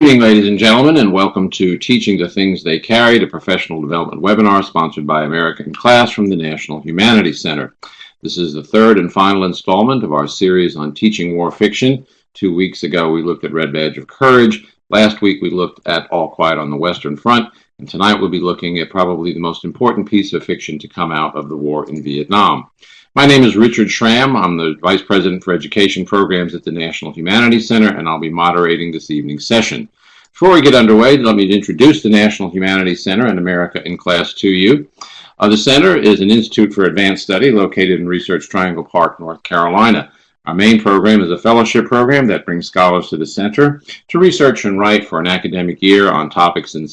Good evening, ladies and gentlemen, and welcome to Teaching the Things They Carried, a professional development webinar sponsored by America in Class from the National Humanities Center. This is the third and final installment of our series on teaching war fiction. 2 weeks ago, we looked at Red Badge of Courage. Last week, we looked at All Quiet on the Western Front. And tonight, we'll be looking at probably the most important piece of fiction to come out of the war in Vietnam. My name is Richard Schramm. I'm the Vice President for Education Programs at the National Humanities Center, and I'll be moderating this evening's session. Before we get underway, let me introduce the National Humanities Center and America in Class to you. The Center is an institute for advanced study located in Research Triangle Park, North Carolina. Our main program is a fellowship program that brings scholars to the center to research and write for an academic year on topics in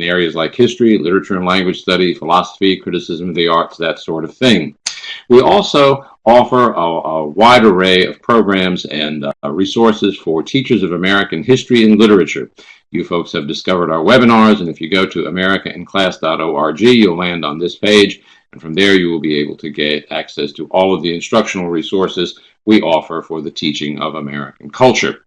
areas like history, literature and language study, philosophy, criticism of the arts, that sort of thing. We also offer a wide array of programs and resources for teachers of American history and literature. You folks have discovered our webinars, and if you go to americainclass.org, you'll land on this page, and from there you will be able to get access to all of the instructional resources we offer for the teaching of American culture.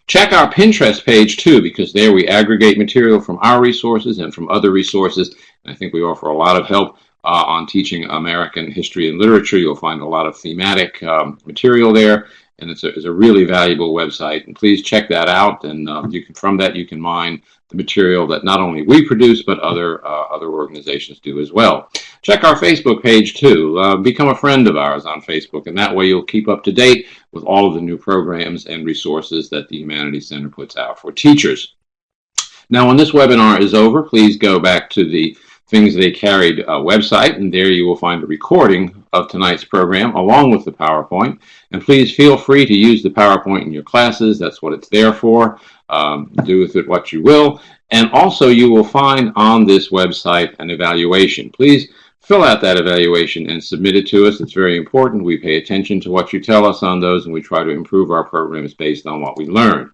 Check our Pinterest page too, because there we aggregate material from our resources and from other resources, and I think we offer a lot of help on teaching American history and literature. You'll find a lot of thematic material there, and it's a really valuable website. And please check that out, and from that you can mine the material that not only we produce, but other organizations do as well. Check our Facebook page too. Become a friend of ours on Facebook, and that way you'll keep up to date with all of the new programs and resources that the Humanities Center puts out for teachers. Now, when this webinar is over, please go back to the Things They Carried website, and there you will find a recording of tonight's program along with the PowerPoint. And please feel free to use the PowerPoint in your classes. That's what it's there for. Do with it what you will. And also you will find on this website an evaluation. Please fill out that evaluation and submit it to us. It's very important. We pay attention to what you tell us on those, and we try to improve our programs based on what we learn.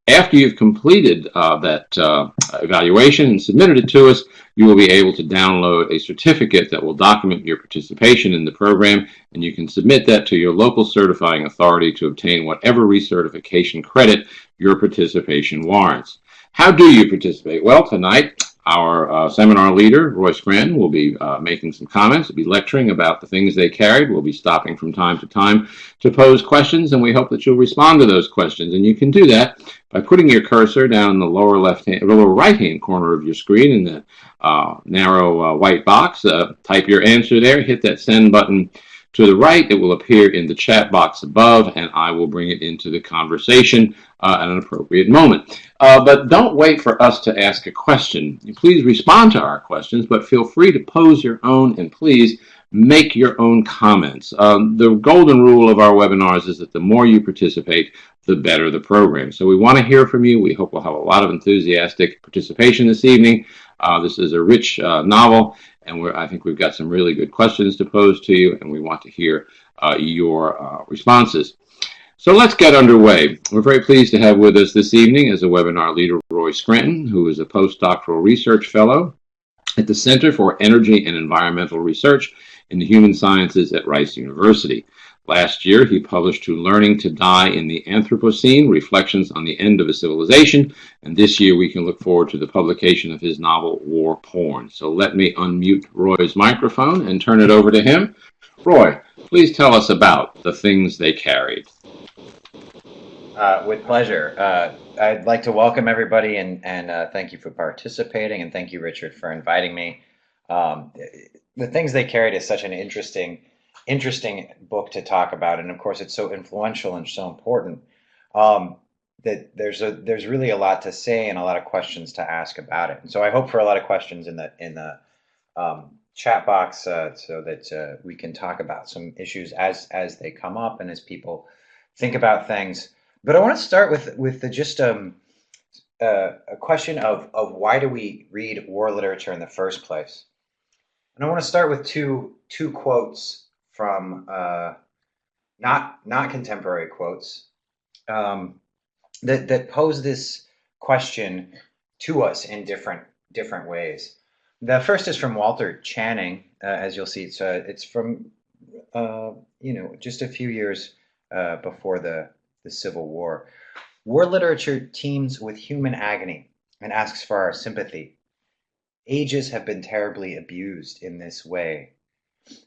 After you've completed that evaluation and submitted it to us, you will be able to download a certificate that will document your participation in the program, and you can submit that to your local certifying authority to obtain whatever recertification credit your participation warrants. How do you participate? Well, tonight, our seminar leader, Roy Scranton, will be making some comments. He'll be lecturing about the things they carried. We'll be stopping from time to time to pose questions, and we hope that you'll respond to those questions. And you can do that by putting your cursor down in the lower right-hand corner of your screen in the narrow white box. Type your answer there. Hit that send button to the right. It will appear in the chat box above, and I will bring it into the conversation at an appropriate moment. But don't wait for us to ask a question. Please respond to our questions, but feel free to pose your own, and please make your own comments. The golden rule of our webinars is that the more you participate, the better the program. So we want to hear from you. We hope we'll have a lot of enthusiastic participation this evening. This is a rich novel, and I think we've got some really good questions to pose to you, and we want to hear your responses. So let's get underway. We're very pleased to have with us this evening as a webinar leader, Roy Scranton, who is a postdoctoral research fellow at the Center for Energy and Environmental Research in the Human Sciences at Rice University. Last year, he published To Learning to Die in the Anthropocene, Reflections on the End of a Civilization, and this year we can look forward to the publication of his novel, War Porn. So let me unmute Roy's microphone and turn it over to him. Roy, please tell us about the things they carried. With pleasure. I'd like to welcome everybody and thank you for participating, and thank you, Richard, for inviting me. The Things They Carried is such an interesting book to talk about, and of course it's so influential and so important that there's really a lot to say and a lot of questions to ask about it. And so I hope for a lot of questions in the chat box so that we can talk about some issues as they come up and as people think about things. But I want to start with just a question of why do we read war literature in the first place? And I want to start with two quotes from not contemporary quotes that pose this question to us in different ways. The first is from Walter Channing, as you'll see. It's from just a few years before the Civil War. War literature teems with human agony and asks for our sympathy. Ages have been terribly abused in this way.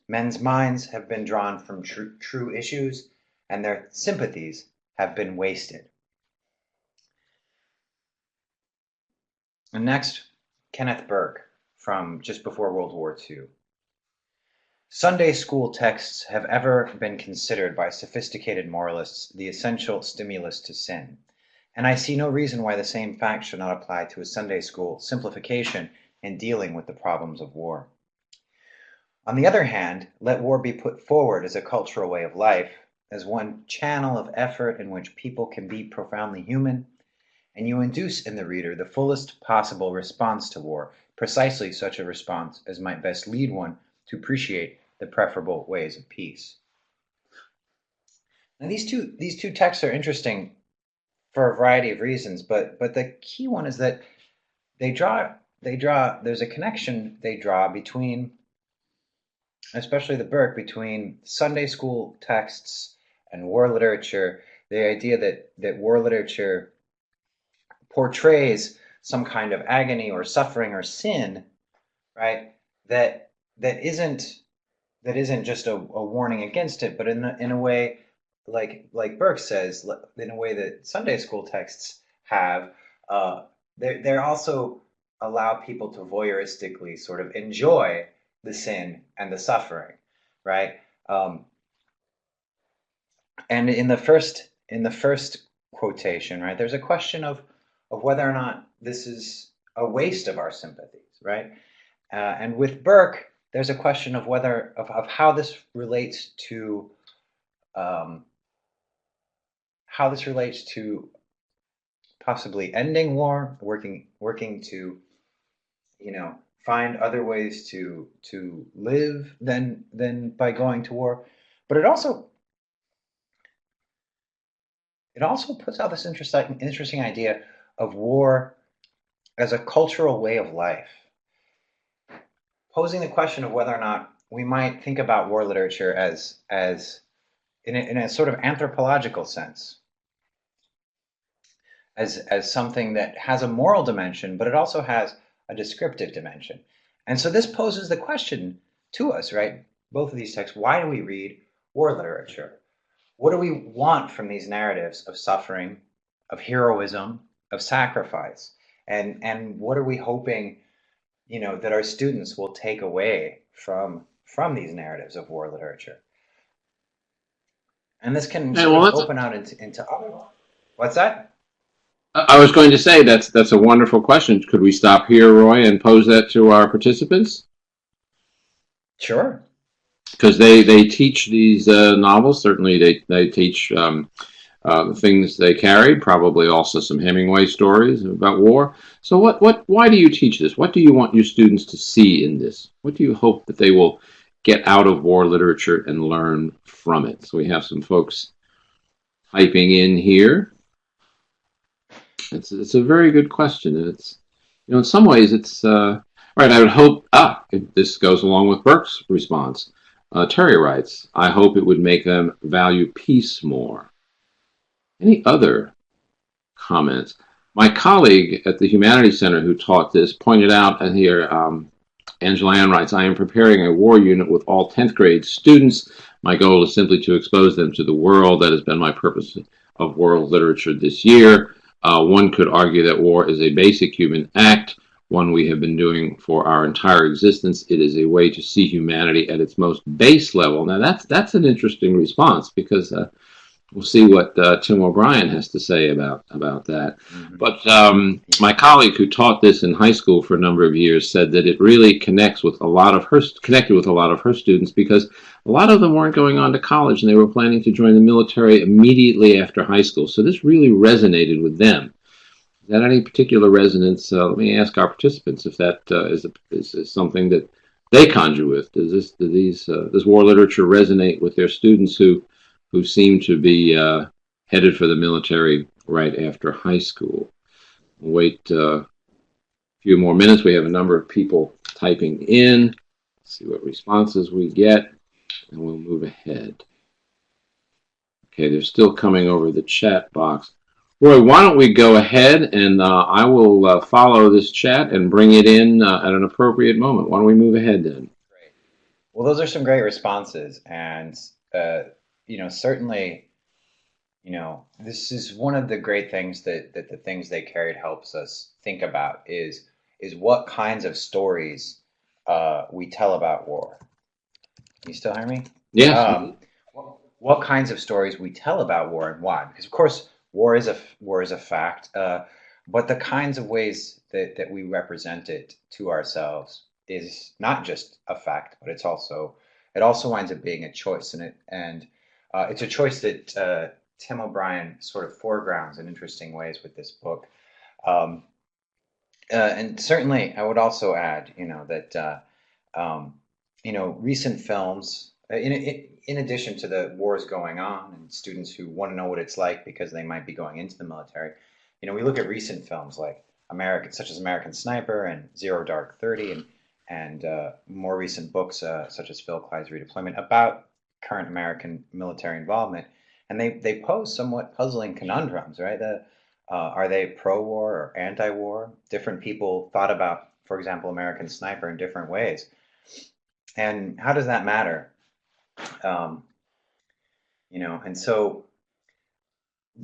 Men's minds have been drawn from true issues, and their sympathies have been wasted. And next, Kenneth Burke from just before World War II. Sunday school texts have ever been considered by sophisticated moralists the essential stimulus to sin, and I see no reason why the same fact should not apply to a Sunday school simplification in dealing with the problems of war. On the other hand, let war be put forward as a cultural way of life, as one channel of effort in which people can be profoundly human, and you induce in the reader the fullest possible response to war, precisely such a response as might best lead one to appreciate the preferable ways of peace. Now these two texts are interesting for a variety of reasons, but the key one is that there's a connection they draw between, especially the Burke, between Sunday school texts and war literature. The idea that war literature portrays some kind of agony or suffering or sin, right? That isn't just a warning against it, but in a way, like Burke says, in a way that Sunday school texts have, they also allow people to voyeuristically sort of enjoy the sin and the suffering, right? And in the first quotation, right, there's a question of whether or not this is a waste of our sympathies, right? And with Burke, there's a question of whether of how this relates to possibly ending war, working to, find other ways to live than by going to war. But it also puts out this interesting idea of war as a cultural way of life, posing the question of whether or not we might think about war literature as in a sort of anthropological sense, as something that has a moral dimension, but it also has a descriptive dimension. And so this poses the question to us, right? Both of these texts, why do we read war literature? What do we want from these narratives of suffering, of heroism, of sacrifice? And what are we hoping, that our students will take away from these narratives of war literature? And this can sort of open out into other. What's that? I was going to say that's a wonderful question. Could we stop here, Roy, and pose that to our participants? Sure. Because they teach these novels. Certainly, they teach the things they carried. Probably also some Hemingway stories about war. So, why do you teach this? What do you want your students to see in this? What do you hope that they will get out of war literature and learn from it? So we have some folks typing in here. It's a very good question, and it's, in some ways it's right. I would hope this goes along with Burke's response. Terry writes, I hope it would make them value peace more. Any other comments? My colleague at the Humanities Center who taught this pointed out, and here Angela Ann writes, I am preparing a war unit with all 10th grade students. My goal is simply to expose them to the world. That has been my purpose of world literature this year. One could argue that war is a basic human act, one we have been doing for our entire existence. It is a way to see humanity at its most base level. Now, that's an interesting response, because we'll see what Tim O'Brien has to say about that. Mm-hmm. But my colleague who taught this in high school for a number of years said that it really connected with a lot of her students, because a lot of them weren't going on to college and they were planning to join the military immediately after high school. So this really resonated with them. Is that any particular resonance? Let me ask our participants if that is something that they conjure with. Does this war literature resonate with their students who seem to be headed for the military right after high school? We'll wait a few more minutes. We have a number of people typing in. Let's see what responses we get, and we'll move ahead. Okay, they're still coming over the chat box. Roy, why don't we go ahead and I will follow this chat and bring it in at an appropriate moment. Why don't we move ahead then? Great. Well, those are some great responses, and certainly, this is one of the great things that the things they carried helps us think about is what kinds of stories we tell about war. You still hear me? Yes. What kinds of stories we tell about war and why? Because of course, war is a fact, but the kinds of ways that we represent it to ourselves is not just a fact, but it also winds up being a choice, and it's a choice that Tim O'Brien sort of foregrounds in interesting ways with this book. Um, and certainly, I would also add, that recent films, in addition to the wars going on and students who want to know what it's like because they might be going into the military, we look at recent films like such as American Sniper and Zero Dark 30, and more recent books such as Phil Clyde's Redeployment about current American military involvement, and they pose somewhat puzzling conundrums, right? Are they pro-war or anti-war? Different people thought about, for example, American Sniper in different ways. And how does that matter? Um, and so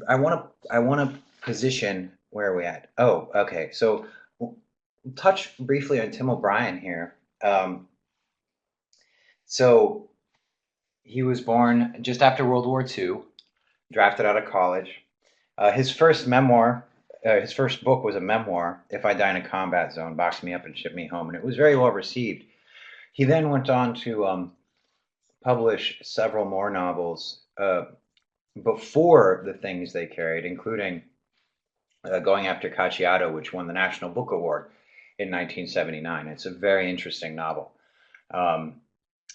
I want to position where are we at? Oh, okay. So we'll touch briefly on Tim O'Brien here. So he was born just after World War II, drafted out of college. His first memoir, his first book was a memoir, If I Die in a Combat Zone, Box Me Up and Ship Me Home, and it was very well received. He then went on to publish several more novels before the things they carried, including Going After Cacciato, which won the National Book Award in 1979. It's a very interesting novel. Um,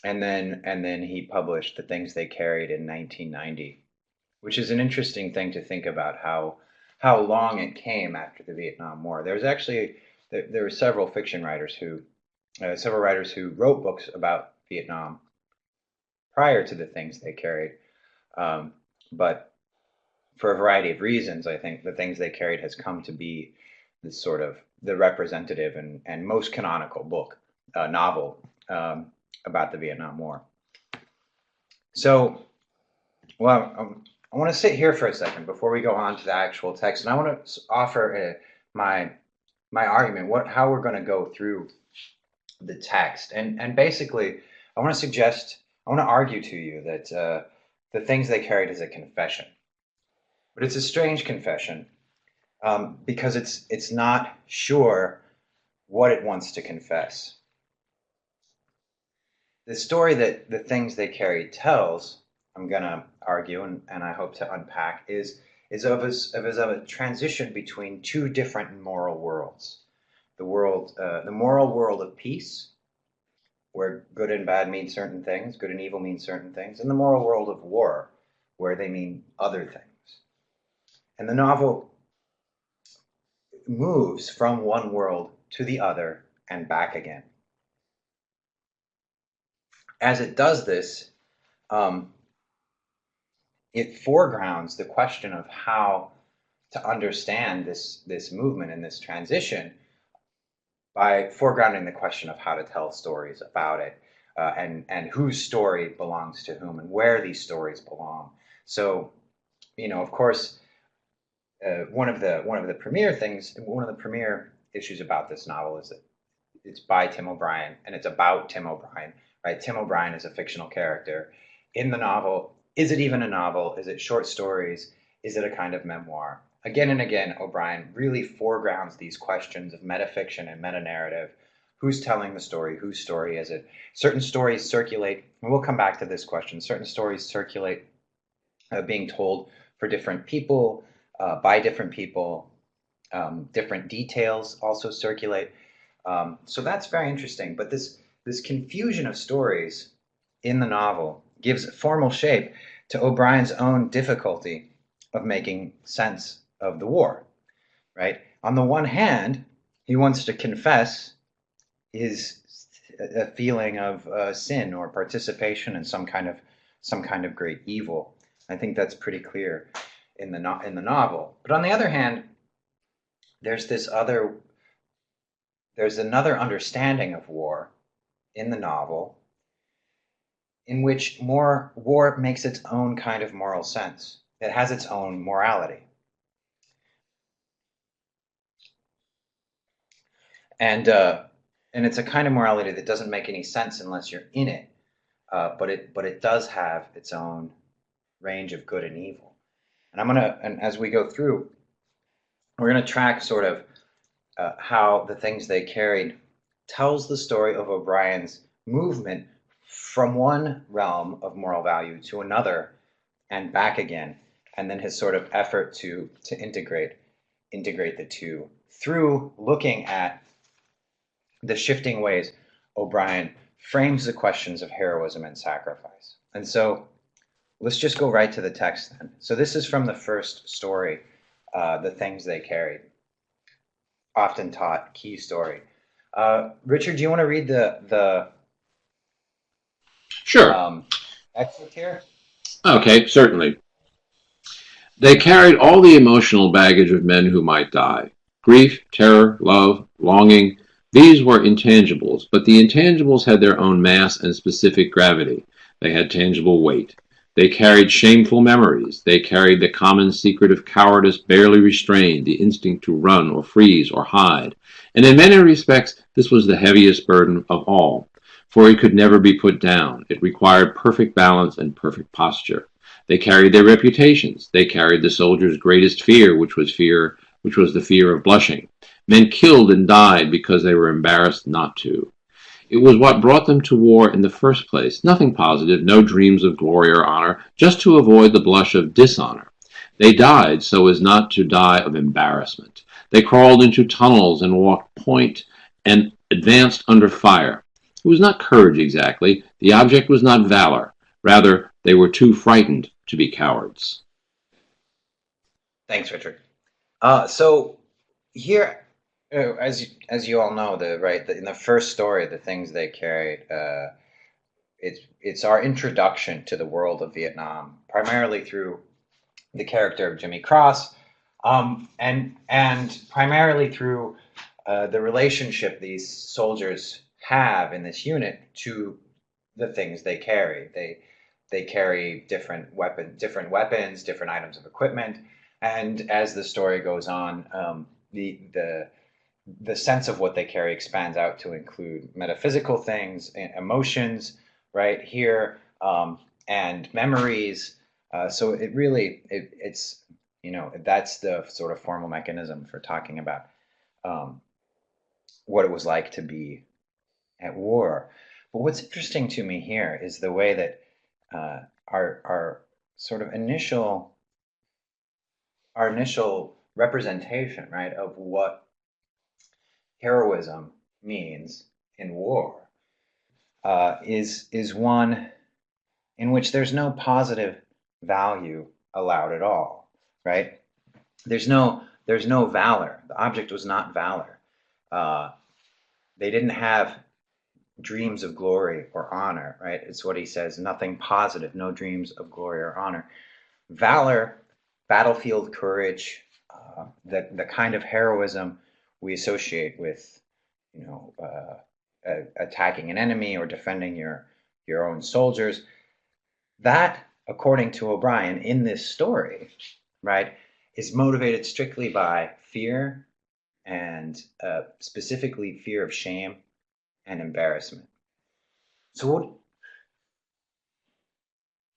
and then he published The Things They Carried in 1990, which is an interesting thing to think about how long it came after the Vietnam War. There were several several writers who wrote books about Vietnam prior to The Things They Carried, but for a variety of reasons, I think The Things They Carried has come to be this sort of the representative and most canonical novel about the Vietnam War. So, well, I want to sit here for a second before we go on to the actual text, and I want to offer my argument, how we're going to go through the text, and basically, I want to argue to you that The Things They Carried is a confession, but it's a strange confession because it's not sure what it wants to confess. The story that The Things They Carried tells, I'm going to argue, and I hope to unpack, is of a transition between two different moral worlds. The moral world of peace, where good and bad mean certain things, good and evil mean certain things, and the moral world of war, where they mean other things. And the novel moves from one world to the other and back again. As it does this, it foregrounds the question of how to understand this movement and this transition by foregrounding the question of how to tell stories about it, and whose story belongs to whom and where these stories belong. So, of course, one of the premier issues about this novel is that it's by Tim O'Brien and it's about Tim O'Brien, right? Tim O'Brien is a fictional character in the novel. Is it even a novel? Is it short stories? Is it a kind of memoir? Again and again, O'Brien really foregrounds these questions of metafiction and meta-narrative. Who's telling the story? Whose story is it? Certain stories circulate, and we'll come back to this question. Certain stories circulate being told for different people, by different people. Different details also circulate. So that's very interesting. But this confusion of stories in the novel gives formal shape to O'Brien's own difficulty of making sense of the war, right? On the one hand, he wants to confess his a feeling of sin or participation in some kind of great evil. I think that's pretty clear. in the novel. But on the other hand, there's this other there's another understanding of war in the novel in which more war makes its own kind of moral sense. It has its own morality. And it's a kind of morality that doesn't make any sense unless you're in it. But it does have its own range of good and evil. And as we go through, we're gonna track sort of how the things they carried tells the story of O'Brien's movement from one realm of moral value to another and back again, and then his sort of effort to integrate the two through looking at the shifting ways O'Brien frames the questions of heroism and sacrifice. And so let's just go right to the text then. So this is from the first story, The Things They Carried, often taught key story. Richard, do you want to read the Sure. excerpt here? Okay, certainly. They carried all the emotional baggage of men who might die. Grief, terror, love, longing, these were intangibles, but the intangibles had their own mass and specific gravity. They had tangible weight. They carried shameful memories. They carried the common secret of cowardice barely restrained, the instinct to run or freeze or hide. And in many respects, this was the heaviest burden of all, for it could never be put down. It required perfect balance and perfect posture. They carried their reputations. They carried the soldier's greatest fear, which was the fear of blushing. Men killed and died because they were embarrassed not to. It was what brought them to war in the first place. Nothing positive, no dreams of glory or honor, just to avoid the blush of dishonor. They died so as not to die of embarrassment. They crawled into tunnels and walked point and advanced under fire. It was not courage exactly. The object was not valor. Rather, they were too frightened to be cowards. Thanks, Richard. So here, as you all know, in the first story, The Things They Carried, it's our introduction to the world of Vietnam, primarily through the character of Jimmy Cross, and primarily through the relationship these soldiers have in this unit to the things they carry. They carry different weapons, different items of equipment, and as the story goes on, the sense of what they carry expands out to include metaphysical things, emotions, right here, and memories. So it's that's the sort of formal mechanism for talking about what it was like to be at war. But what's interesting to me here is the way that our sort of initial representation, right, of what heroism means in war is one in which there's no positive value allowed at all, right? There's no valor. The object was not valor. They didn't have dreams of glory or honor, right? It's what he says, nothing positive, no dreams of glory or honor. Valor, battlefield courage, the kind of heroism we associate with, attacking an enemy or defending your own soldiers. That, according to O'Brien, in this story, right, is motivated strictly by fear and specifically fear of shame and embarrassment. So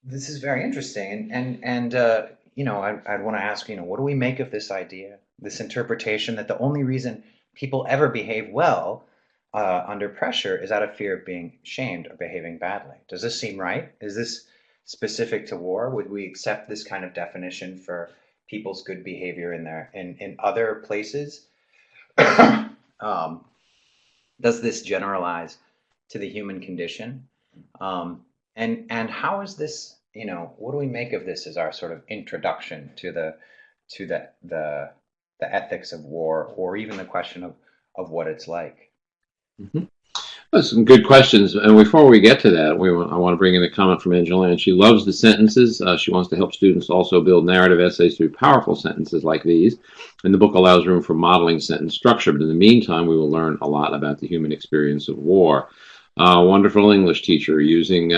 this is very interesting, and I'd want to ask, what do we make of this idea, this interpretation that the only reason people ever behave well under pressure is out of fear of being shamed or behaving badly? Does this seem right? Is this specific to war? Would we accept this kind of definition for people's good behavior in other places? Does this generalize to the human condition? And how is this? What do we make of this as our sort of introduction to the ethics of war, or even the question of what it's like? Mm-hmm. That's some good questions. And before we get to that, I want to bring in a comment from Angela. And she loves the sentences. She wants to help students also build narrative essays through powerful sentences like these. And the book allows room for modeling sentence structure. But in the meantime, we will learn a lot about the human experience of war. Wonderful English teacher using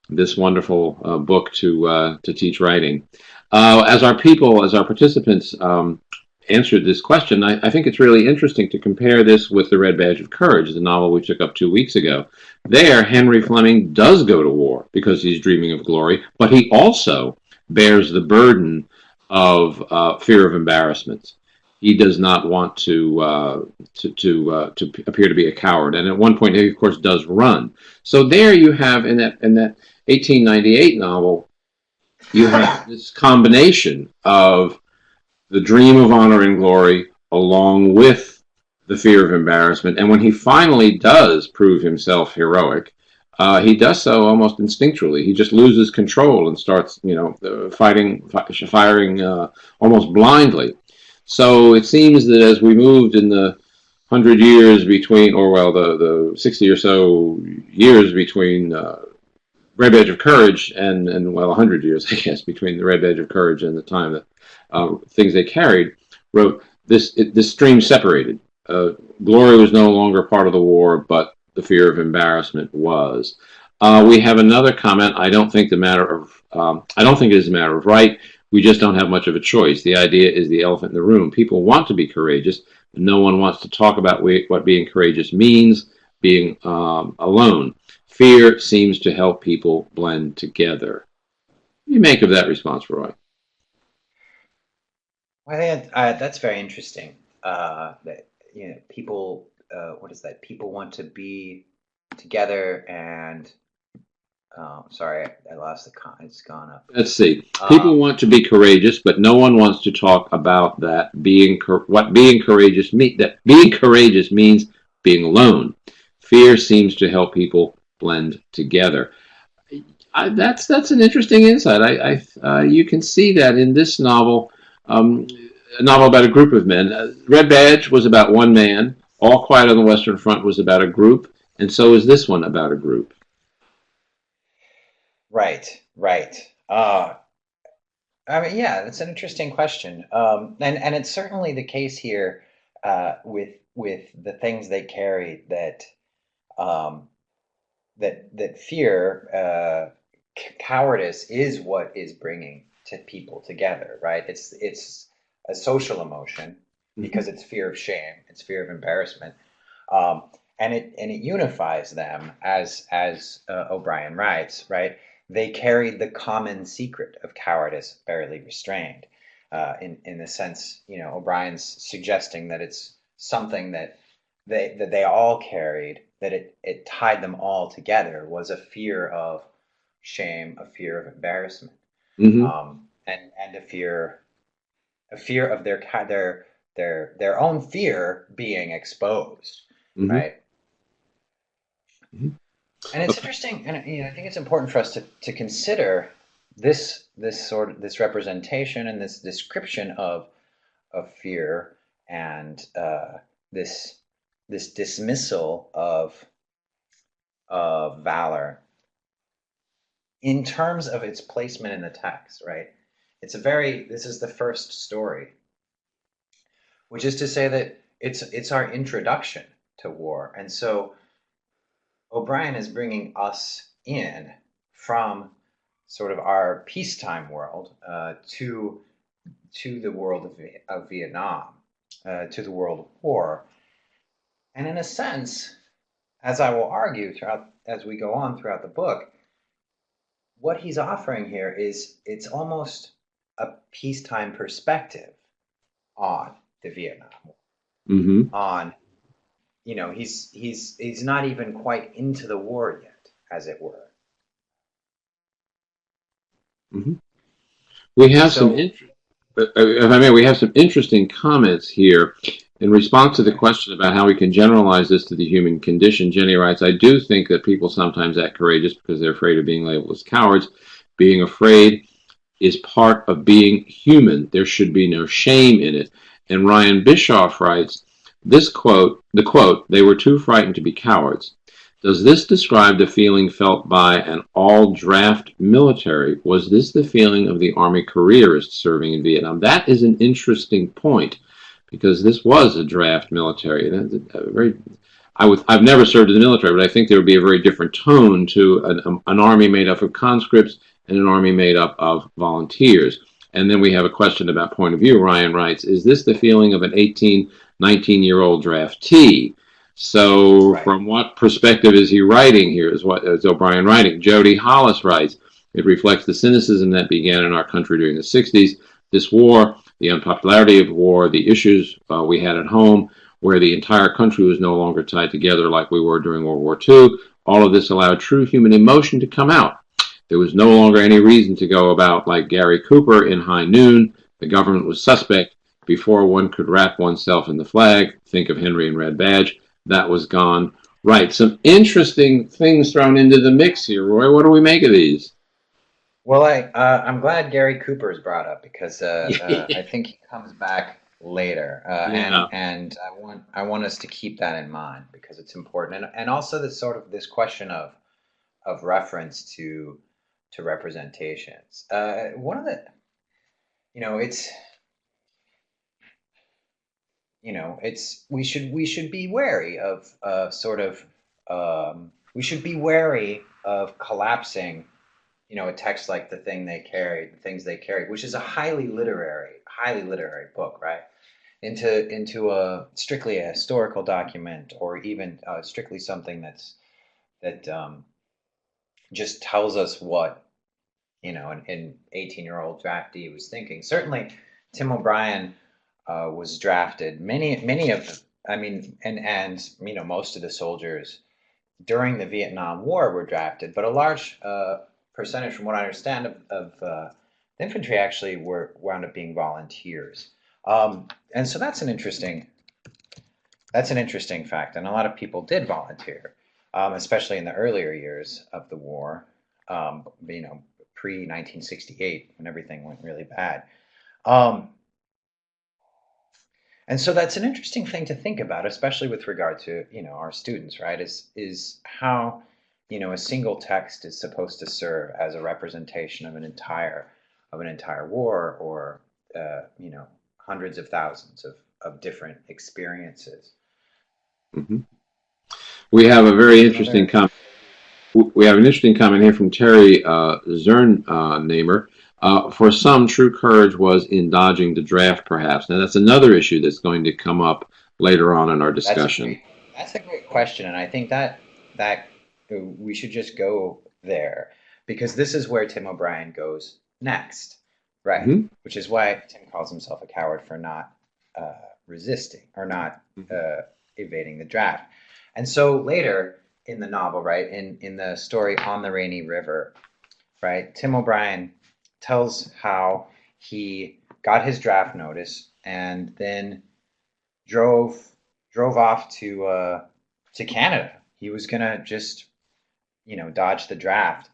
this wonderful book to teach writing. As our participants answered this question, I think it's really interesting to compare this with The Red Badge of Courage, the novel we took up 2 weeks ago. There, Henry Fleming does go to war because he's dreaming of glory, but he also bears the burden of fear of embarrassment. He does not want to appear to be a coward, and at one point he, of course, does run. So there you have in that 1898 novel, you have this combination of the dream of honor and glory along with the fear of embarrassment. And when he finally does prove himself heroic, he does so almost instinctually. He just loses control and starts, firing almost blindly. So it seems that as we moved in the 100 years between, the 60 or so years between Red Badge of Courage and 100 years, I guess, between the Red Badge of Courage and the time that things they carried, wrote this stream separated. Glory was no longer part of the war, but the fear of embarrassment was. We have another comment. I don't think it is a matter of right. We just don't have much of a choice. The idea is the elephant in the room. People want to be courageous, but no one wants to talk about what being courageous means, being alone. Fear seems to help people blend together. What do you make of that response, Roy? Well, I think that's very interesting. That people, what is that? People want to be together, and sorry, I lost the con. It's gone up. Let's see. People want to be courageous, but no one wants to talk about that. What being courageous means. That being courageous means being alone. Fear seems to help people blend together. That's an interesting insight. You can see that in this novel. A novel about a group of men. Red Badge was about one man. All Quiet on the Western Front was about a group, and so is this one about a group. Right. I mean, yeah, that's an interesting question, and it's certainly the case here with the things they carry that fear, cowardice is what is bringing people together, right? It's a social emotion because it's fear of shame, it's fear of embarrassment, and it unifies them as O'Brien writes, right? They carried the common secret of cowardice barely restrained. In the sense, O'Brien's suggesting that it's something that they all carried, that it tied them all together, was a fear of shame, a fear of embarrassment, and a fear of their own fear being exposed, right? And it's interesting, and I think it's important for us to consider this representation and this description of fear and this dismissal of valor in terms of its placement in the text, right? This is the first story, which is to say that it's our introduction to war, and so O'Brien is bringing us in from sort of our peacetime world to the world of Vietnam, to the world of war. And in a sense, as I will argue as we go on throughout the book, what he's offering here is it's almost a peacetime perspective on the Vietnam War, on he's not even quite into the war yet, as it were. We have we have some interesting comments here in response to the question about how we can generalize this to the human condition. Jenny writes, I do think that people sometimes act courageous because they're afraid of being labeled as cowards. Being afraid is part of being human. There should be no shame in it. And Ryan Bischoff writes, The quote, they were too frightened to be cowards. Does this describe the feeling felt by an all-draft military? Was this the feeling of the Army careerists serving in Vietnam? That is an interesting point because this was a draft military. I've never served in the military, but I think there would be a very different tone to an army made up of conscripts and an army made up of volunteers. And then we have a question about point of view. Ryan writes, is this the feeling of an 18, 19-year-old draftee? So Right. from what perspective is he writing here? Is O'Brien writing? Jody Hollis writes, it reflects the cynicism that began in our country during the 60s. This war, the unpopularity of war, the issues we had at home, where the entire country was no longer tied together like we were during World War II. All of this allowed true human emotion to come out. There was no longer any reason to go about like Gary Cooper in High Noon. The government was suspect before one could wrap oneself in the flag. Think of Henry and Red Badge. That was gone. Right. Some interesting things thrown into the mix here, Roy. What do we make of these? Well, I'm glad Gary Cooper is brought up because I think he comes back later, Yeah. and I want us to keep that in mind because it's important, and also this sort of this question of reference to representations. One of the you know it's it's we should be wary of sort of we should be wary of collapsing a text like the things they carried, which is a highly literary book, right? Into a strictly a historical document, or even strictly something that just tells us what an 18-year-old draftee was thinking. Certainly, Tim O'Brien was drafted. Many of, I mean, and most of the soldiers during the Vietnam War were drafted, but a large percentage, from what I understand, of the infantry actually wound up being volunteers. And so that's an interesting fact, and a lot of people did volunteer, especially in the earlier years of the war. Pre 1968, when everything went really bad. Um, and so that's an interesting thing to think about, especially with regard to our students, right? Is how a single text is supposed to serve as a representation of an entire war, or hundreds of thousands of different experiences. Hmm. We have a very interesting Another. comment. We have an interesting comment here from Terry Zernnamer. For some, true courage was in dodging the draft, perhaps. Now, that's another issue that's going to come up later on in our That's a discussion. great that's a great question, and I think that we should just go there because this is where Tim O'Brien goes next, right? Hmm. Which is why Tim calls himself a coward for not resisting or not evading the draft. And so later in the novel, right, in the story On the Rainy River, right, Tim O'Brien tells how he got his draft notice and then drove drove off to Canada. He was gonna just dodge the draft,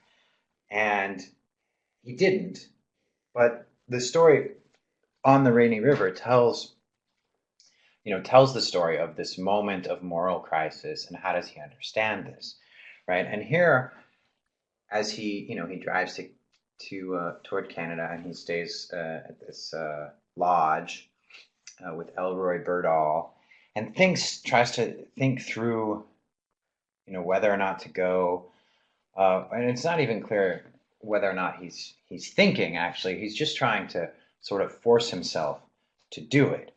and he didn't. But the story On the Rainy River tells the story of this moment of moral crisis and how does he understand this, right? And here, as he drives to toward Canada, and he stays at this lodge with Elroy Birdall, and tries to think through whether or not to go. And it's not even clear whether or not he's thinking. Actually, he's just trying to sort of force himself to do it.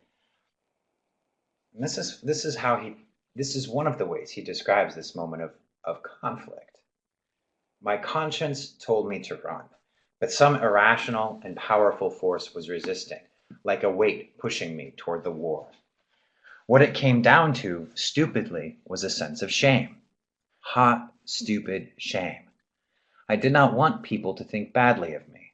And this is one of the ways he describes this moment of conflict. My conscience told me to run, but some irrational and powerful force was resisting, like a weight pushing me toward the war. What it came down to, stupidly, was a sense of shame. Hot, stupid shame. I did not want people to think badly of me.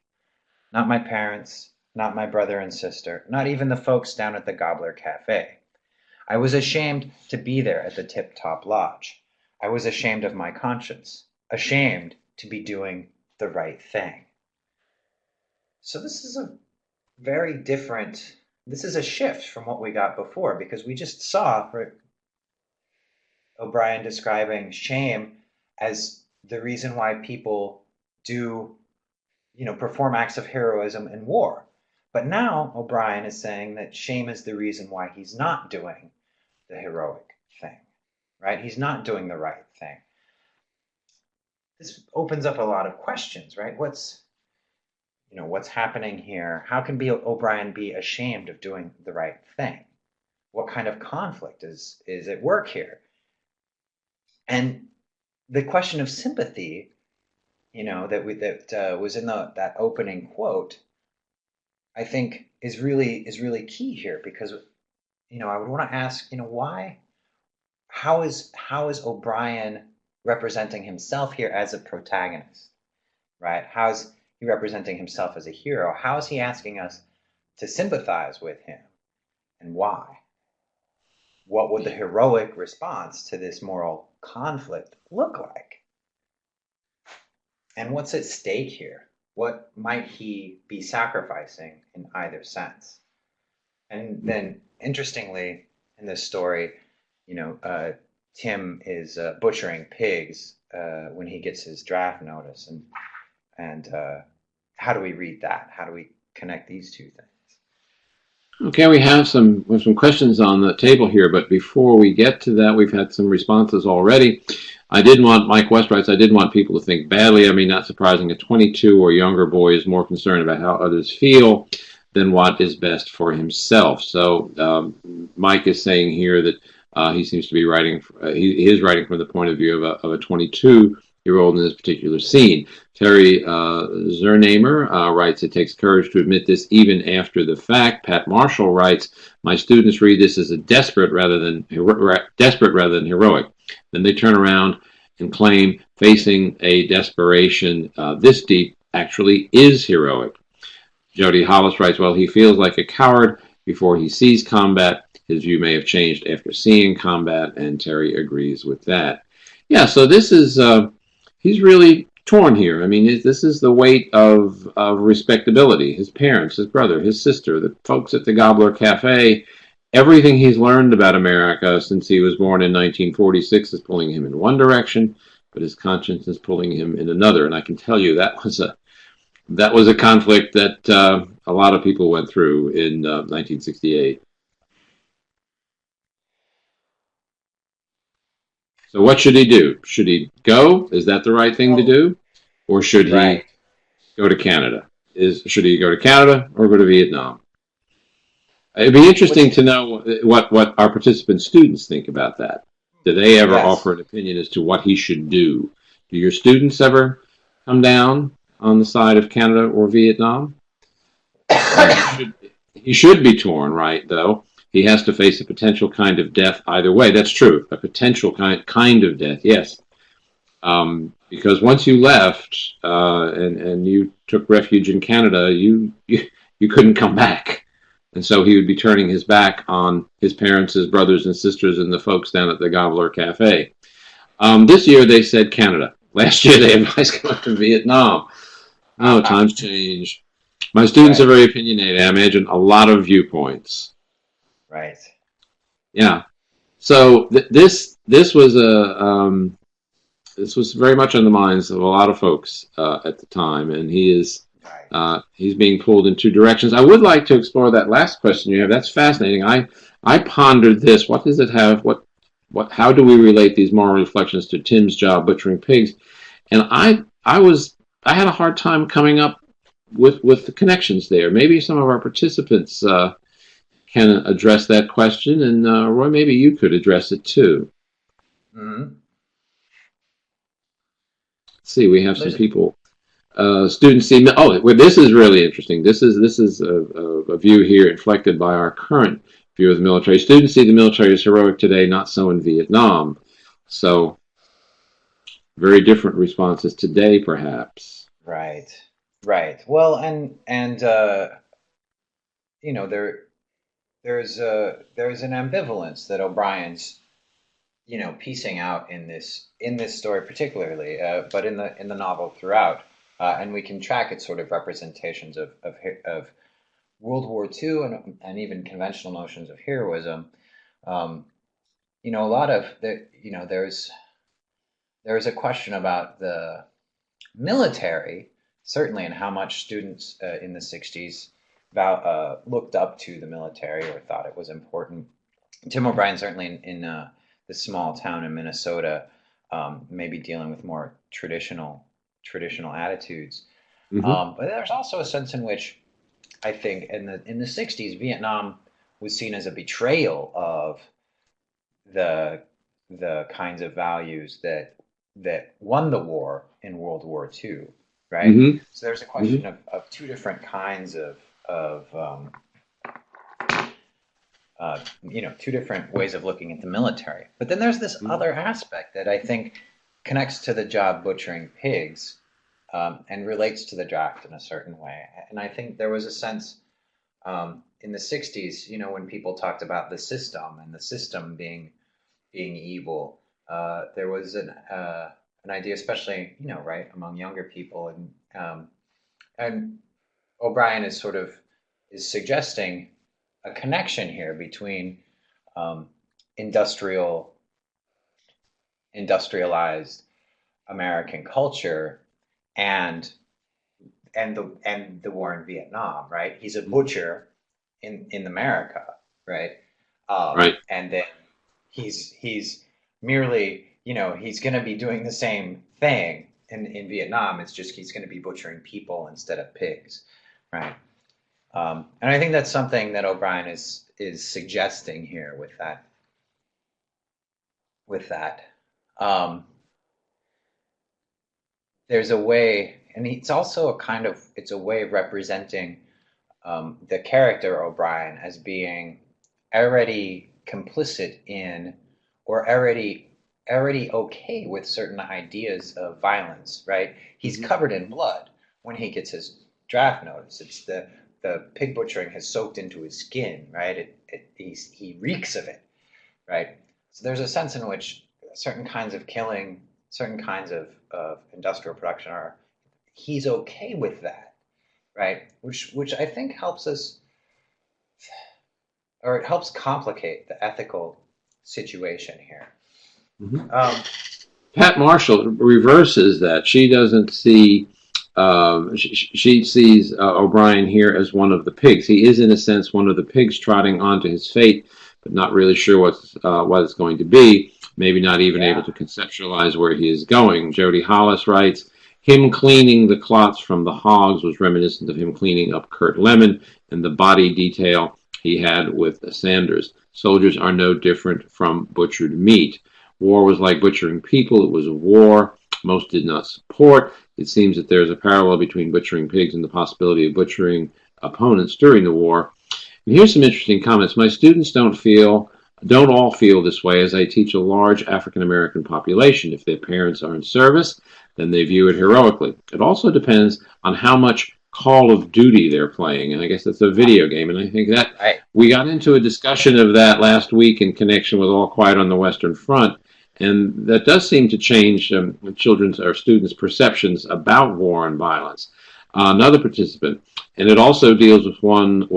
Not my parents, not my brother and sister, not even the folks down at the Gobbler Cafe. I was ashamed to be there at the Tip Top Lodge. I was ashamed of my conscience, ashamed to be doing the right thing. So this is a very different this is a shift from what we got before, because we just saw for O'Brien describing shame as the reason why people do, perform acts of heroism in war. But now O'Brien is saying that shame is the reason why he's not doing the heroic thing, right? He's not doing the right thing. This opens up a lot of questions, right? What's happening here? How can O'Brien be ashamed of doing the right thing? What kind of conflict is at work here? And the question of sympathy, that was in that opening quote, I think is really key here, because I would want to ask, why, how is O'Brien representing himself here as a protagonist, right? How's he representing himself as a hero? How is he asking us to sympathize with him, and why? What would the heroic response to this moral conflict look like? And what's at stake here? What might he be sacrificing in either sense? And then, interestingly, in this story, Tim is butchering pigs when he gets his draft notice, and how do we read that? How do we connect these two things? Okay, we have some questions on the table here, but before we get to that, we've had some responses already. Mike West writes, I didn't want people to think badly. I mean, not surprising, a 22 or younger boy is more concerned about how others feel than what is best for himself. So Mike is saying here that he seems to be writing, he is writing from the point of view of a 22-year-old in this particular scene. Terry Zernamer writes, it takes courage to admit this even after the fact. Pat Marshall writes, my students read this as a desperate rather than heroic. Then they turn around and claim facing a desperation this deep actually is heroic. Jody Hollis writes, well, he feels like a coward before he sees combat. His view may have changed after seeing combat, and Terry agrees with that. Yeah, so this is, he's really torn here. I mean, this is the weight of respectability. His parents, his brother, his sister, the folks at the Gobbler Cafe, everything he's learned about America since he was born in 1946 is pulling him in one direction, but his conscience is pulling him in another. And I can tell you that was a conflict that a lot of people went through in 1968. So what should he do? Should he go? Is that the right thing to do? Or should he go to Canada? Should he go to Canada or go to Vietnam? It'd be interesting to know what our participant students think about that. Do they ever offer an opinion as to what he should do? Do your students ever come down on the side of Canada or Vietnam? He should be torn, right, though. He has to face a potential kind of death either way. That's true. A potential kind of death, yes. Because once you left and you took refuge in Canada, you couldn't come back. And so he would be turning his back on his parents, his brothers and sisters, and the folks down at the Gobbler Cafe. This year they said Canada. Last year they advised going to Vietnam. Oh, times change. My students are very opinionated. I imagine a lot of viewpoints. Right. Yeah. So this was this was very much on the minds of a lot of folks at the time, and he's being pulled in two directions. I would like to explore that last question you have. That's fascinating. I pondered this. What does it have? How do we relate these moral reflections to Tim's job butchering pigs? And I had a hard time coming up with the connections there. Maybe some of our participants can address that question, and Roy, maybe you could address it too. Mm-hmm. Let's see, we have some people. Students see. Oh, well, this is really interesting. This is a view here inflected by our current view of the military. Students see the military as heroic today, not so in Vietnam. So, very different responses today, perhaps. Right. Well, and there's an ambivalence that O'Brien's piecing out in this story particularly, but in the novel throughout, and we can track its sort of representations of World War II and even conventional notions of heroism, um, a lot of there's a question about the military, certainly, and how much students in the 60s looked up to the military or thought it was important. Tim O'Brien, certainly in the small town in Minnesota, maybe dealing with more traditional attitudes. Hmm. But there's also a sense in which I think in the 60s, Vietnam was seen as a betrayal of the the kinds of values that won the war in World War II, right? Hmm. So there's a Hmm. question of two different kinds of two different ways of looking at the military. But then there's this other aspect that I think connects to the job butchering pigs, and relates to the draft in a certain way. And I think there was a sense in the 60s, when people talked about the system and the system being evil, there was an idea, especially right among younger people, and O'Brien is suggesting a connection here between um, industrial industrialized American culture and the war in Vietnam, right? He's a butcher in America, right? Right. And then he's merely, he's going to be doing the same thing in Vietnam. It's just he's going to be butchering people instead of pigs, right? And I think that's something that O'Brien is suggesting here with that. Um, there's a way, and it's also it's a way of representing the character O'Brien as being already complicit in, or already okay with certain ideas of violence, right? He's Hmm. covered in blood when he gets his draft notice. It's the pig butchering has soaked into his skin, right? He reeks of it, right? So there's a sense in which certain kinds of killing, certain kinds of industrial production are, he's okay with that, right? Which I think helps us, or it helps complicate the ethical situation here. Hmm. Um, Pat Marshall reverses that. She doesn't see. She sees O'Brien here as one of the pigs. He is, in a sense, one of the pigs trotting onto his fate, but not really sure what it's going to be. Maybe not even able yeah, to conceptualize where he is going. Jody Hollis writes, "Him cleaning the clots from the hogs was reminiscent of him cleaning up Kurt Lemon and the body detail he had with Sanders. Soldiers are no different from butchered meat. War was like butchering people. It was a war most did not support. It seems that there is a parallel between butchering pigs and the possibility of butchering opponents during the war." And here's some interesting comments. "My students don't all feel this way, as I teach a large African American population. If their parents are in service, then they view it heroically. It also depends on how much Call of Duty they're playing." And I guess that's a video game. And I think that right. we got into a discussion of that last week in connection with All Quiet on the Western Front. And that does seem to change children's or students' perceptions about war and violence. Another participant, and it also deals with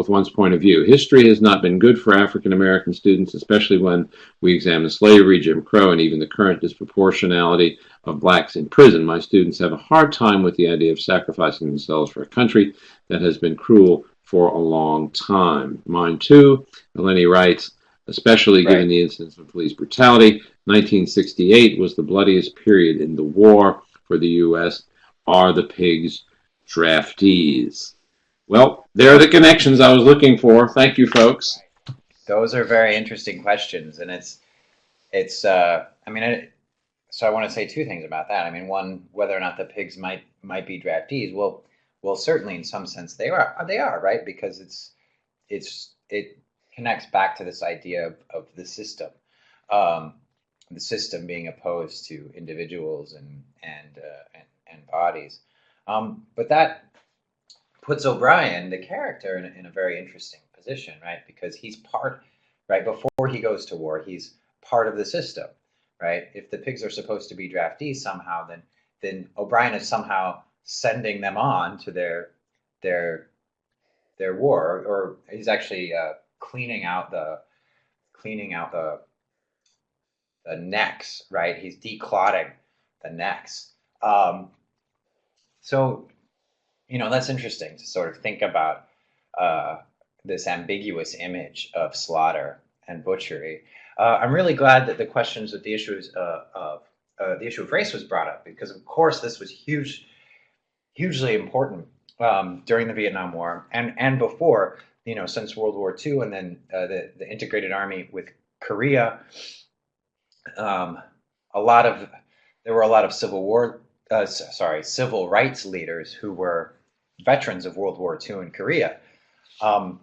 one's point of view. "History has not been good for African American students, especially when we examine slavery, Jim Crow, and even the current disproportionality of blacks in prison. My students have a hard time with the idea of sacrificing themselves for a country that has been cruel for a long time." Mine too. Eleni writes, "Especially given Right. the incidents of police brutality. 1968 was the bloodiest period in the war for the U.S. Are the pigs draftees?" Well, there are the connections I was looking for. Thank you, folks. Those are very interesting questions, and it's. I mean, so I want to say two things about that. I mean, one, whether or not the pigs might be draftees. Well, certainly in some sense they are. They are, right, because it connects back to this idea of um, the system being opposed to individuals and bodies. But that puts O'Brien, the character, in a very interesting position, right? Because he's part, right, before he goes to war, he's part of the system, right? If the pigs are supposed to be draftees somehow, then O'Brien is somehow sending them on to their their war, or he's actually cleaning out the necks, right? He's declotting the necks. Um, so that's interesting to sort of think about uh, this ambiguous image of slaughter and butchery. I'm really glad that the questions with the issues the issue of race was brought up, because of course this was hugely important during the Vietnam War and before, since World War II, and then the integrated army with Korea. Um, a lot of There were a lot of civil rights leaders who were veterans of World War II in Korea. Um,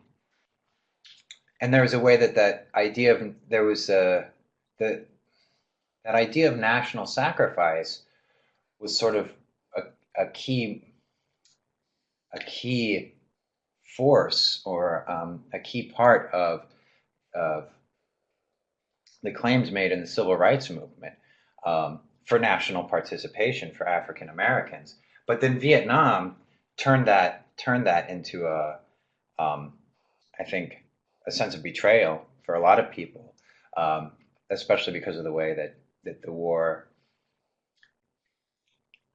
and there was a way that idea of there was the that idea of national sacrifice was sort of a, a key force, or a key part of the claims made in the civil rights movement, for national participation for African Americans. But then Vietnam turned that into I think, a sense of betrayal for a lot of people, especially because of the way that the war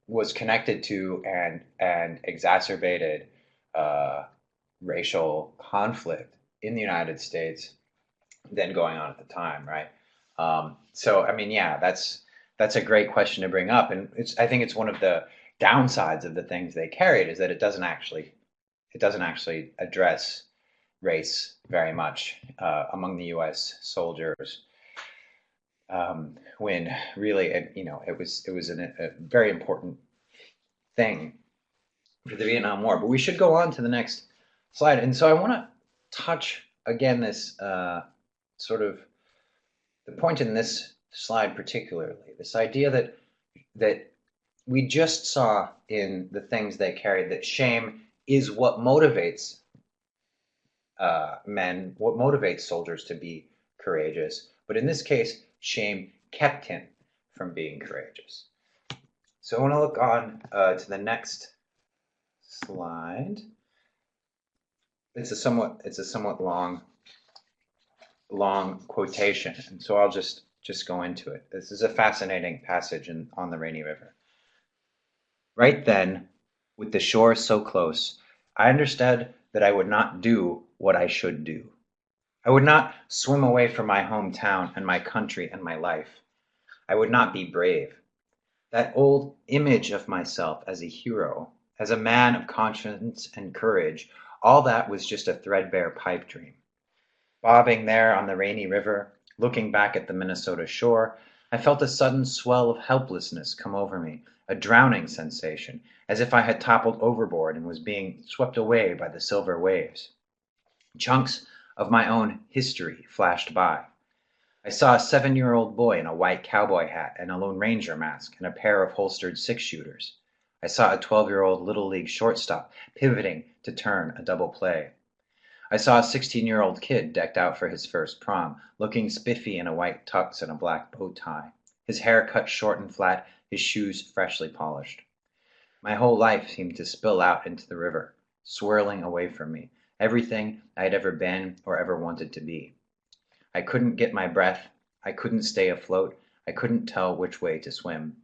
was connected to and exacerbated uh, racial conflict in the United States than going on at the time, right? So, I mean, yeah, that's a great question to bring up, and I think it's one of the downsides of the things they carried, is that it doesn't actually address race very much among the U.S. soldiers, when really it was a very important thing for the Vietnam War. But we should go on to the next slide, and so I want to touch again this sort of the point in this slide particularly, this idea that we just saw in the things they carried, that shame is what motivates men, what motivates soldiers to be courageous. But in this case, shame kept him from being courageous. So I want to look on to the next slide. It's a somewhat long quotation, and so I'll just go into it. This is a fascinating passage on the Rainy River. Right then, with the shore so close, I understood that I would not do what I should do. I would not swim away from my hometown and my country and my life. I would not be brave. That old image of myself as a hero, as a man of conscience and courage, all that was just a threadbare pipe dream. Bobbing there on the Rainy River, looking back at the Minnesota shore, I felt a sudden swell of helplessness come over me, a drowning sensation, as if I had toppled overboard and was being swept away by the silver waves. Chunks of my own history flashed by. I saw a 7-year-old boy in a white cowboy hat and a Lone Ranger mask and a pair of holstered six-shooters. I saw a 12-year-old Little League shortstop pivoting to turn a double play. I saw a 16-year-old kid decked out for his first prom, looking spiffy in a white tux and a black bow tie, his hair cut short and flat, his shoes freshly polished. My whole life seemed to spill out into the river, swirling away from me, everything I had ever been or ever wanted to be. I couldn't get my breath, I couldn't stay afloat, I couldn't tell which way to swim.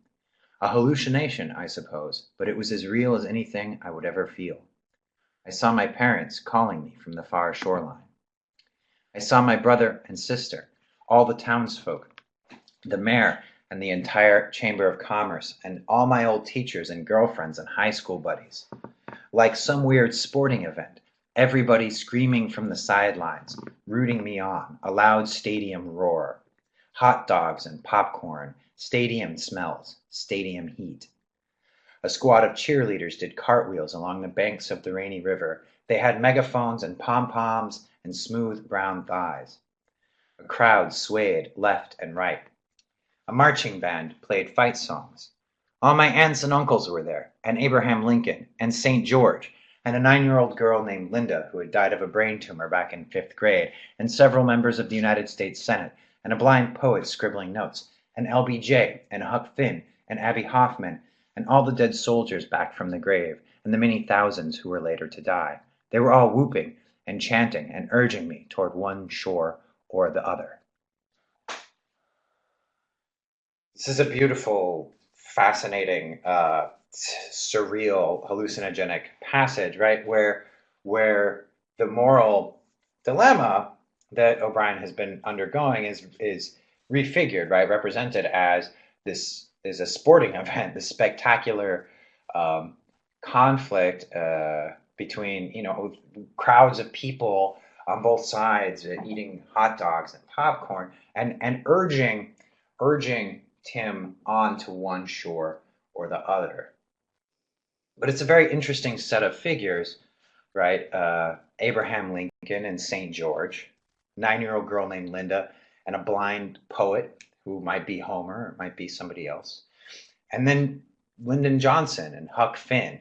A hallucination, I suppose, but it was as real as anything I would ever feel. I saw my parents calling me from the far shoreline. I saw my brother and sister, all the townsfolk, the mayor and the entire Chamber of Commerce, and all my old teachers and girlfriends and high school buddies. Like some weird sporting event, everybody screaming from the sidelines, rooting me on, a loud stadium roar. Hot dogs and popcorn, stadium smells, stadium heat. A squad of cheerleaders did cartwheels along the banks of the Rainy River. They had megaphones and pom-poms and smooth brown thighs. A crowd swayed left and right. A marching band played fight songs. All my aunts and uncles were there, and Abraham Lincoln, and St. George, and a 9-year-old girl named Linda who had died of a brain tumor back in 5th grade, and several members of the United States Senate, and a blind poet scribbling notes, and LBJ, and Huck Finn, and Abby Hoffman, and all the dead soldiers back from the grave, and the many thousands who were later to die. They were all whooping and chanting and urging me toward one shore or the other. This is a beautiful, fascinating, surreal, hallucinogenic passage, right? Where the moral dilemma that O'Brien has been undergoing is refigured, right? Represented as this is a sporting event, this spectacular um, conflict between crowds of people on both sides eating hot dogs and popcorn and urging Tim onto one shore or the other. But it's a very interesting set of figures, right? Abraham Lincoln and St. George, 9-year-old girl named Linda, and a blind poet who might be Homer or might be somebody else. And then Lyndon Johnson and Huck Finn,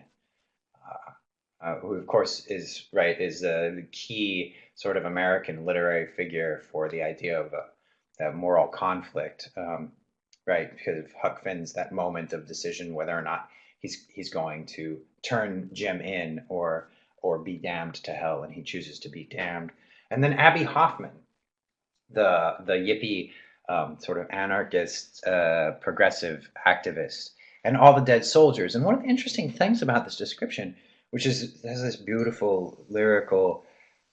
who of course is the key sort of American literary figure for the idea of that moral conflict, right? Because of Huck Finn's that moment of decision whether or not he's going to turn Jim in or be damned to hell, and he chooses to be damned. And then Abby Hoffman, the yippie sort of anarchist, progressive activist, and all the dead soldiers. And one of the interesting things about this description, which has this beautiful lyrical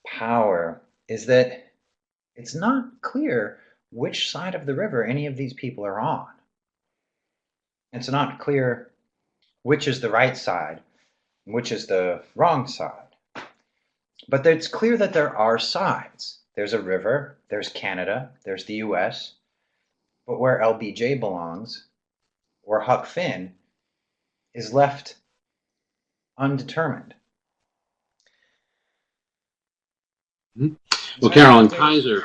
power, is that it's not clear which side of the river any of these people are on. It's not clear which is the right side and which is the wrong side. But it's clear that there are sides. There's a river, there's Canada, there's the US, but where LBJ belongs, or Huck Finn, is left undetermined. Well, Carolyn Kaiser,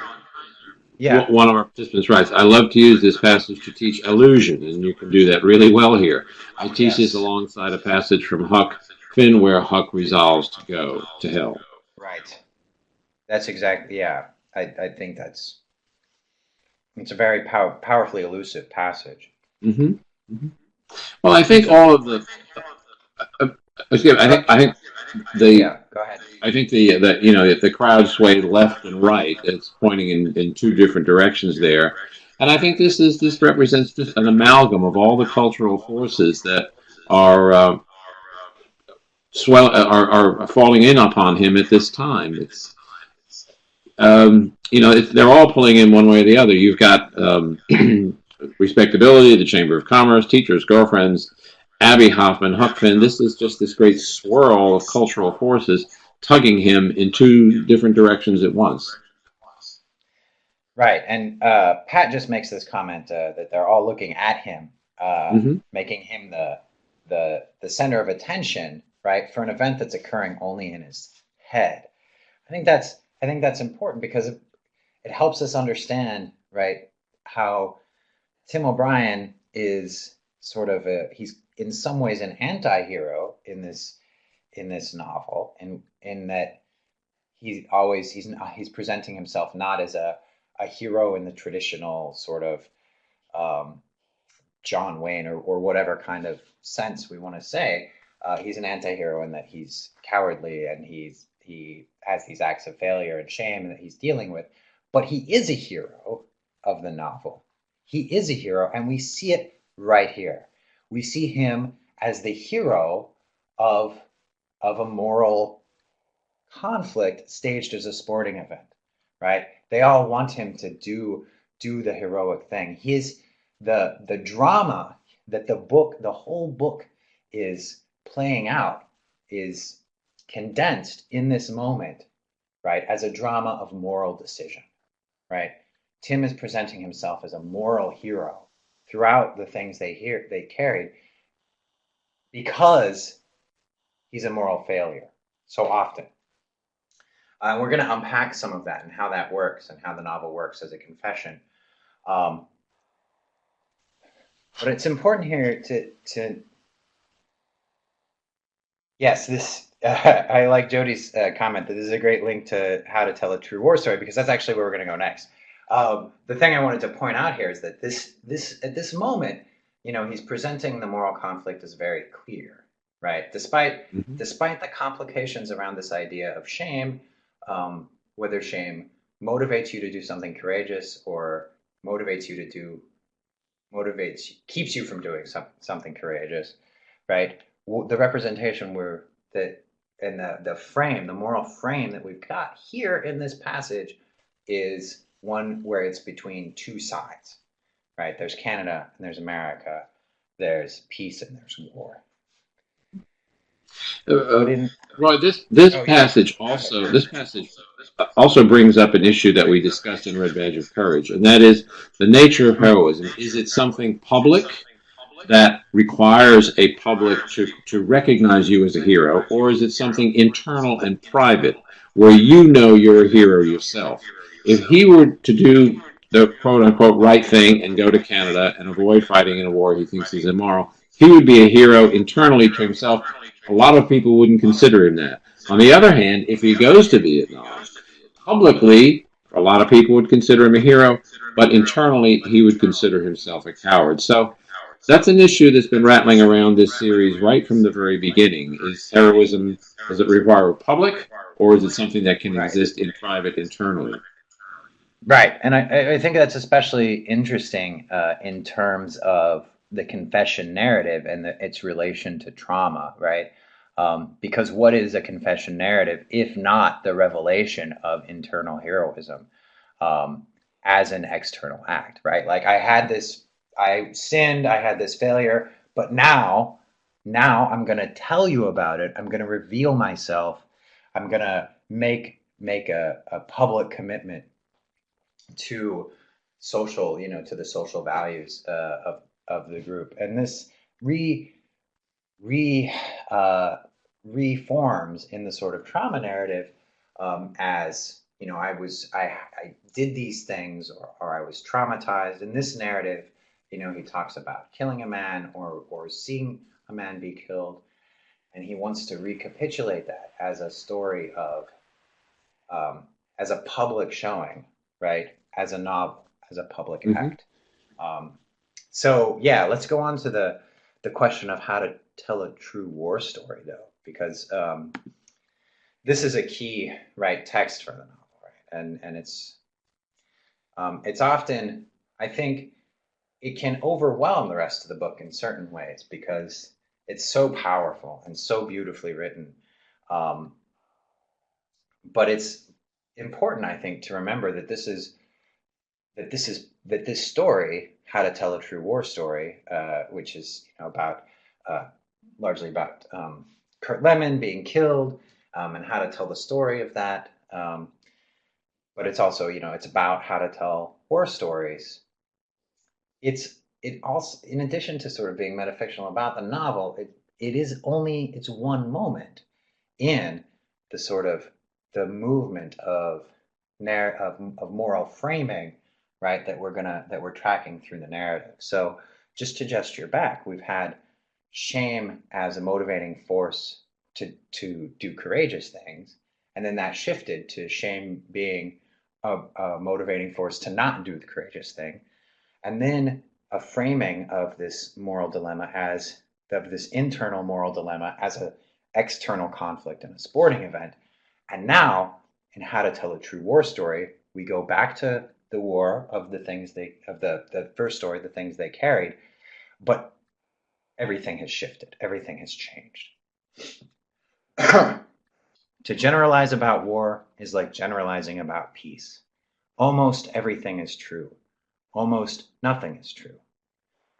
one of our participants, writes, I love to use this passage to teach illusion, and you can do that really well here. I teach this alongside a passage from Huck Finn where Huck resolves to go to hell. Right. That's exactly, yeah. I think it's a very powerfully elusive passage. Mm-hmm. Mm-hmm. Well, I think all of the. I think the. Yeah, go ahead. I think if the crowd swayed left and right, it's pointing in two different directions there, and I think this represents just an amalgam of all the cultural forces that are are falling in upon him at this time. It's they're all pulling in one way or the other. You've got respectability, the Chamber of Commerce, teachers, girlfriends, Abby Hoffman, Huck Finn. This is just this great swirl of cultural forces tugging him in two different directions at once. Right, and Pat just makes this comment that they're all looking at him, making him the center of attention, right, for an event that's occurring only in his head. I think that's important because it helps us understand, right, how Tim O'Brien is sort of he's in some ways an anti-hero in this novel, in that he's presenting himself not as a hero in the traditional sort of John Wayne or whatever kind of sense we want to say. He's an anti-hero in that he's cowardly and he has these acts of failure and shame that he's dealing with, but he is a hero of the novel. He is a hero, and we see it right here. We see him as the hero of a moral conflict staged as a sporting event, right? They all want him to do the heroic thing. The drama that the whole book is playing out is condensed in this moment, right, as a drama of moral decision, right? Tim is presenting himself as a moral hero throughout the things they carried because he's a moral failure so often. We're going to unpack some of that and how that works and how the novel works as a confession. But it's important here to yes, this I like Jody's comment that this is a great link to how to tell a true war story, because that's actually where we're going to go next. The thing I wanted to point out here is that this at this moment, he's presenting the moral conflict as very clear, right? Despite Hmm. despite the complications around this idea of shame, whether shame motivates you to do something courageous or motivates you to do motivates keeps you from doing something courageous, right? The representation where that and the frame, the moral frame that we've got here in this passage is one where it's between two sides, right? There's Canada and there's America. There's peace and there's war. Uh, But uh, in Roy, this oh yeah, passage go ahead. also this passage also brings up an issue that we discussed in Red Badge of Courage, and that is the nature of heroism. Is it something public that requires a public to recognize you as a hero, or is it something internal and private where you know you're a hero yourself? If he were to do the quote unquote right thing and go to Canada and avoid fighting in a war he thinks is immoral, he would be a hero internally to himself. A lot of people wouldn't consider him that. On the other hand, if he goes to Vietnam, publicly, a lot of people would consider him a hero, but internally, he would consider himself a coward. So that's an issue that's been rattling around this series right from the very beginning. Is heroism, does it require a public, or is it something that can Right. exist in private internally? Right, and I think that's especially interesting in terms of the confession narrative and its relation to trauma, right? Because what is a confession narrative if not the revelation of internal heroism um, as an external act, right? Like I sinned, I had this failure, but now I'm going to tell you about it. I'm going to reveal myself. I'm going to make a public commitment to social, to the social values of the group. And this re re reforms in the sort of trauma narrative as I did these things or I was traumatized. In this narrative, he talks about killing a man or seeing a man be killed, and he wants to recapitulate that as a story of um, as a public showing, right? As a novel, as a public Hmm. act. Um, so yeah, let's go on to the question of how to tell a true war story, though, because this is a key right text for the novel, right? And it's often, I think, it can overwhelm the rest of the book in certain ways because it's so powerful and so beautifully written. Um, but it's important, I think, to remember that this story, how to tell a true war story, which is about uh, largely about Kurt Lemon being killed and how to tell the story of that. But it's also it's about how to tell war stories. It also, in addition to sort of being metafictional about the novel, it's one moment in the sort of the movement of moral framing, right? That we're tracking through the narrative. So just to gesture back, we've had shame as a motivating force to do courageous things, and then that shifted to shame being a motivating force to not do the courageous thing, and then a framing of this moral dilemma as of this internal moral dilemma as an external conflict in a sporting event. And now, in How to Tell a True War Story, we go back to the war of the things of the first story, the things they carried, but everything has shifted, everything has changed. To generalize about war is like generalizing about peace. Almost everything is true. Almost nothing is true.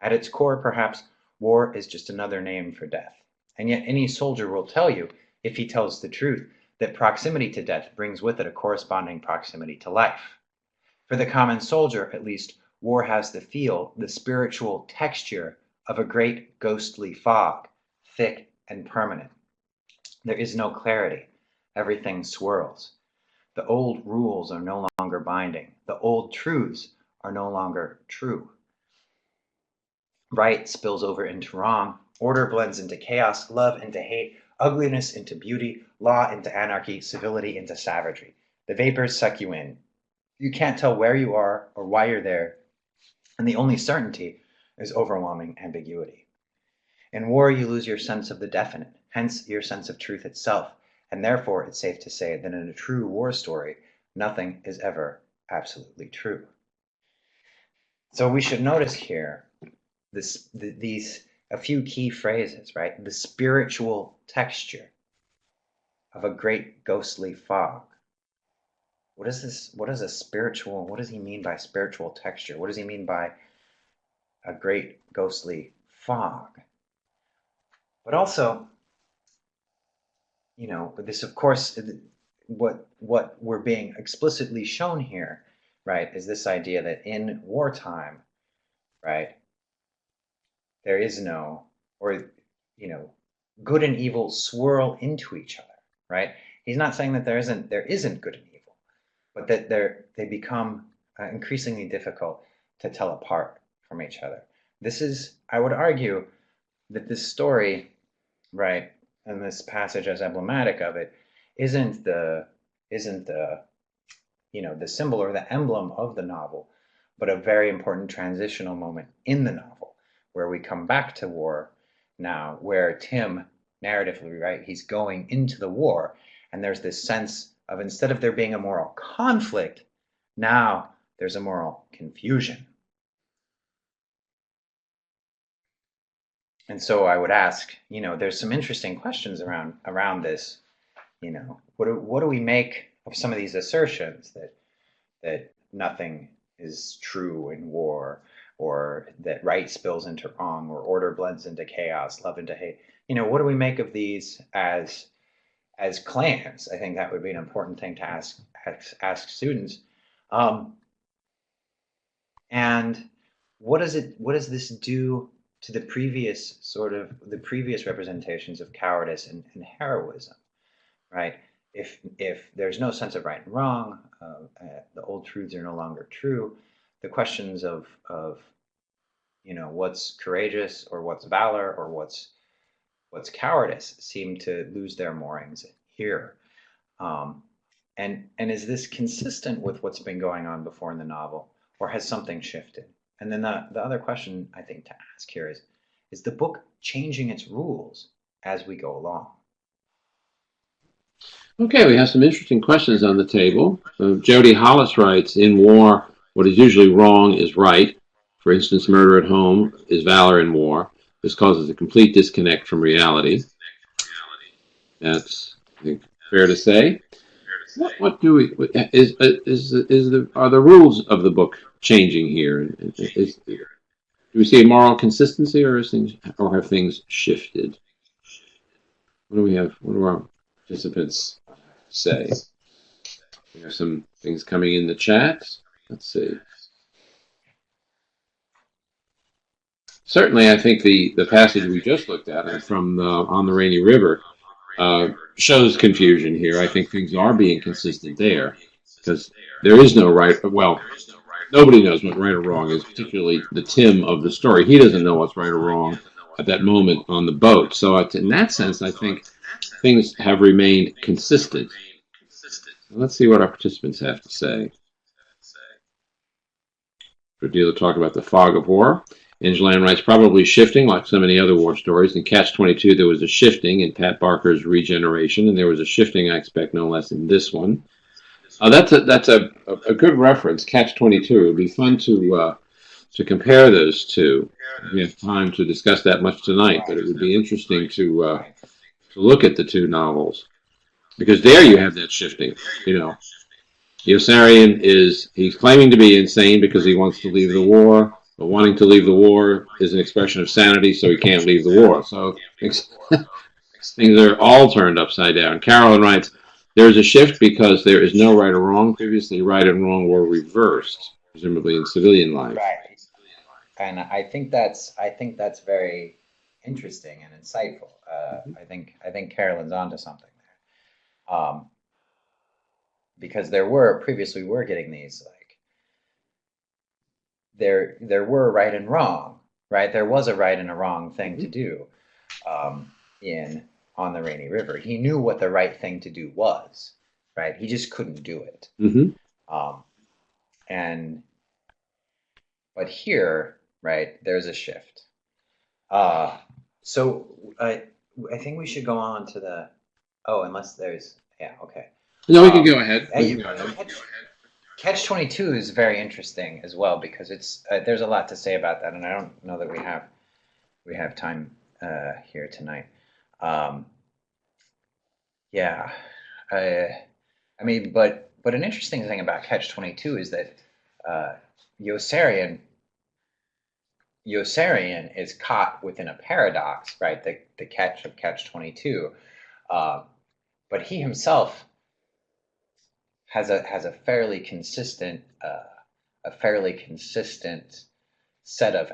At its core, perhaps, war is just another name for death. And yet any soldier will tell you, if he tells the truth, that proximity to death brings with it a corresponding proximity to life. For the common soldier, at least, war has the feel, the spiritual texture of a great ghostly fog, thick and permanent. There is no clarity. Everything swirls. The old rules are no longer binding. The old truths are no longer true. Right spills over into wrong. Order blends into chaos. Love into hate. Ugliness into beauty. Law into anarchy. Civility into savagery. The vapors suck you in. You can't tell where you are or why you're there. And the only certainty is overwhelming ambiguity. In war, you lose your sense of the definite, hence your sense of truth itself, and therefore it's safe to say that in a true war story, nothing is ever absolutely true. So we should notice here these a few key phrases, right? The spiritual texture of a great ghostly fog. What is this? What is a spiritual? What does he mean by spiritual texture? What does he mean by a great ghostly fog? But also, this, of course, what we're being explicitly shown here, right, is this idea that in wartime, right, there is no, or good and evil swirl into each other, right? He's not saying that there isn't good and evil, but that they become increasingly difficult to tell apart from each other. This is, I would argue, that this story, right, and this passage as emblematic of it, isn't the the symbol or the emblem of the novel, but a very important transitional moment in the novel where we come back to war now, where Tim, narratively, right, he's going into the war, and there's this sense of, instead of there being a moral conflict, now there's a moral confusion. And so I would ask, there's some interesting questions around this. What do we make of some of these assertions that nothing is true in war, or that right spills into wrong, or order blends into chaos, love into hate? What do we make of these as claims? I think that would be an important thing to ask students. And what does this do to the previous representations of cowardice and heroism, right? If there's no sense of right and wrong, the old truths are no longer true. The questions of what's courageous, or what's valor, or what's cowardice seem to lose their moorings here. And is this consistent with what's been going on before in the novel, or has something shifted? And then the other question I think to ask here is the book changing its rules as we go along? Okay, we have some interesting questions on the table. Jody Hollis writes, in war, what is usually wrong is right. For instance, murder at home is valor in war. This causes a complete disconnect from reality. That's, I think, fair to say. What do we are the rules of the book changing here? Do we see a moral consistency, or have things shifted? What do we have? What do our participants say? We have some things coming in the chat. Let's see. Certainly, I think the passage we just looked at from On the Rainy River shows confusion here. I think things are being consistent there, because there is no right. Well, nobody knows what right or wrong is, particularly the Tim of the story. He doesn't know what's right or wrong at that moment on the boat. So in that sense, I think things have remained consistent. Let's see what our participants have to say. Dealer talk about the fog of war. Angeline writes, probably shifting like so many other war stories. In Catch-22, there was a shifting in Pat Barker's Regeneration, and there was a shifting, I expect, no less in this one. That's a good reference, Catch-22. It would be fun to compare those two. We have time to discuss that much tonight, but it would be interesting to look at the two novels, because there you have that shifting. Yossarian he's claiming to be insane because he wants to leave the war, but wanting to leave the war is an expression of sanity, so he can't leave the war. So things are all turned upside down. Carolyn writes, there's a shift because there is no right or wrong. Previously, right and wrong were reversed, presumably in civilian life. Right. And I think that's very interesting and insightful. I think Carolyn's onto something there. Because previously we were getting these, like, there were right and wrong, right? There was a right and a wrong thing to do in On the Rainy River. He knew what the right thing to do was, right? He just couldn't do it. But here, right, there's a shift. So I think we should go on to the. Oh, unless there's. Yeah. Okay. No, we can Um, go ahead. uh, you- Catch 22 is very interesting as well because it's there's a lot to say about that, and I don't know that we have time here tonight. Um, yeah, I mean, but an interesting thing about Catch 22 is that uh, Yossarian Yossarian is caught within a paradox, right? The catch of Catch 22, uh, but he himself has a fairly consistent set of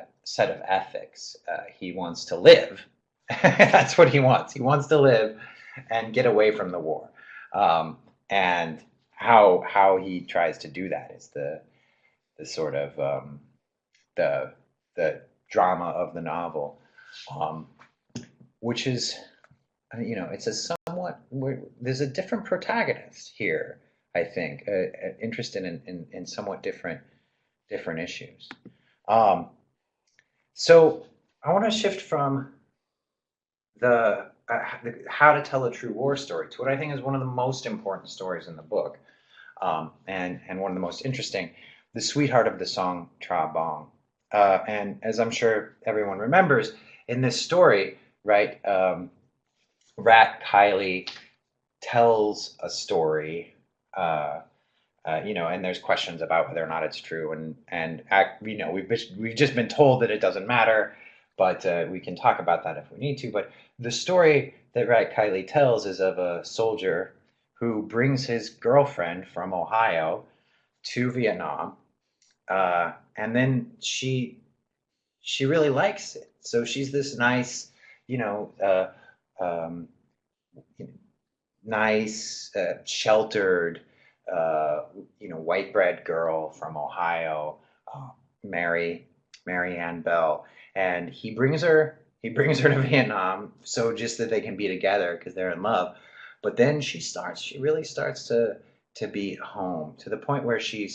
ethics. He wants to live. That's what he wants. He wants to live and get away from the war. And how he tries to do that is the sort of the the drama of the novel, um, which is it's a somewhat there's a different protagonist here. I think interested in somewhat different issues. Um, so I want to shift from the how to tell a true war story to what I think is one of the most important stories in the book, and one of the most interesting, the sweetheart of the song Tra Bong. And as I'm sure everyone remembers, in this story, right, Rat Kiley tells a story, uh, and there's questions about whether or not it's true, and we've just been told that it doesn't matter, but we can talk about that if we need to. But the story that Rat Kiley tells is of a soldier who brings his girlfriend from Ohio to Vietnam, and then she really likes it. So she's this nice, you know, um, nice, sheltered, white bread girl from Ohio, uh, Mary Mary Ann Bell, and he brings her to Vietnam so just that they can be together because they're in love. But then she really starts to be home to the point where she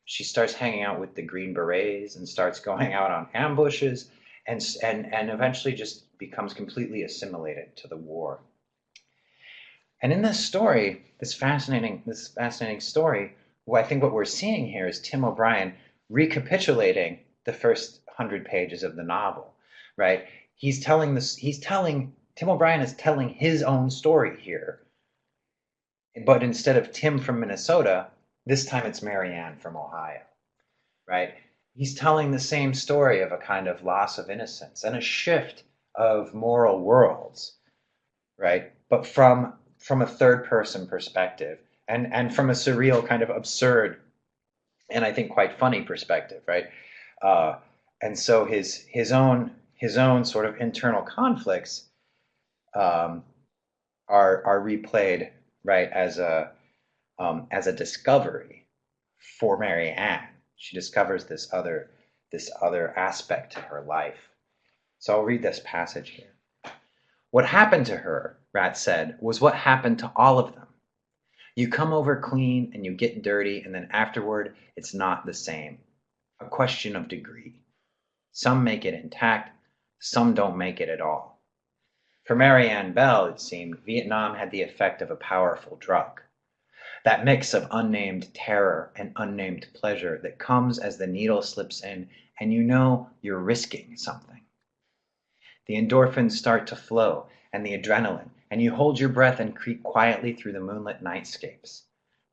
starts hanging out with the Green Berets and starts going out on ambushes and eventually just becomes completely assimilated to the war. And in this story, this fascinating story, I think what we're seeing here is Tim O'Brien recapitulating the first 100 pages of the novel, right? Tim O'Brien is telling his own story here, but instead of Tim from Minnesota, this time it's Marianne from Ohio, right? He's telling the same story of a kind of loss of innocence and a shift of moral worlds, right? But from a third person perspective, and from a surreal kind of absurd and I think quite funny perspective, right? Uh, and so his own sort of internal conflicts um, are replayed, right, as a discovery for Mary Ann. She discovers this other aspect to her life. So I'll read this passage here. What happened to her, Rat said, was what happened to all of them. You come over clean and you get dirty, and then afterward, it's not the same. A question of degree. Some make it intact, some don't make it at all. For Marianne Bell, it seemed, Vietnam had the effect of a powerful drug. That mix of unnamed terror and unnamed pleasure that comes as the needle slips in and you know you're risking something. The endorphins start to flow and the adrenaline, and you hold your breath and creep quietly through the moonlit nightscapes.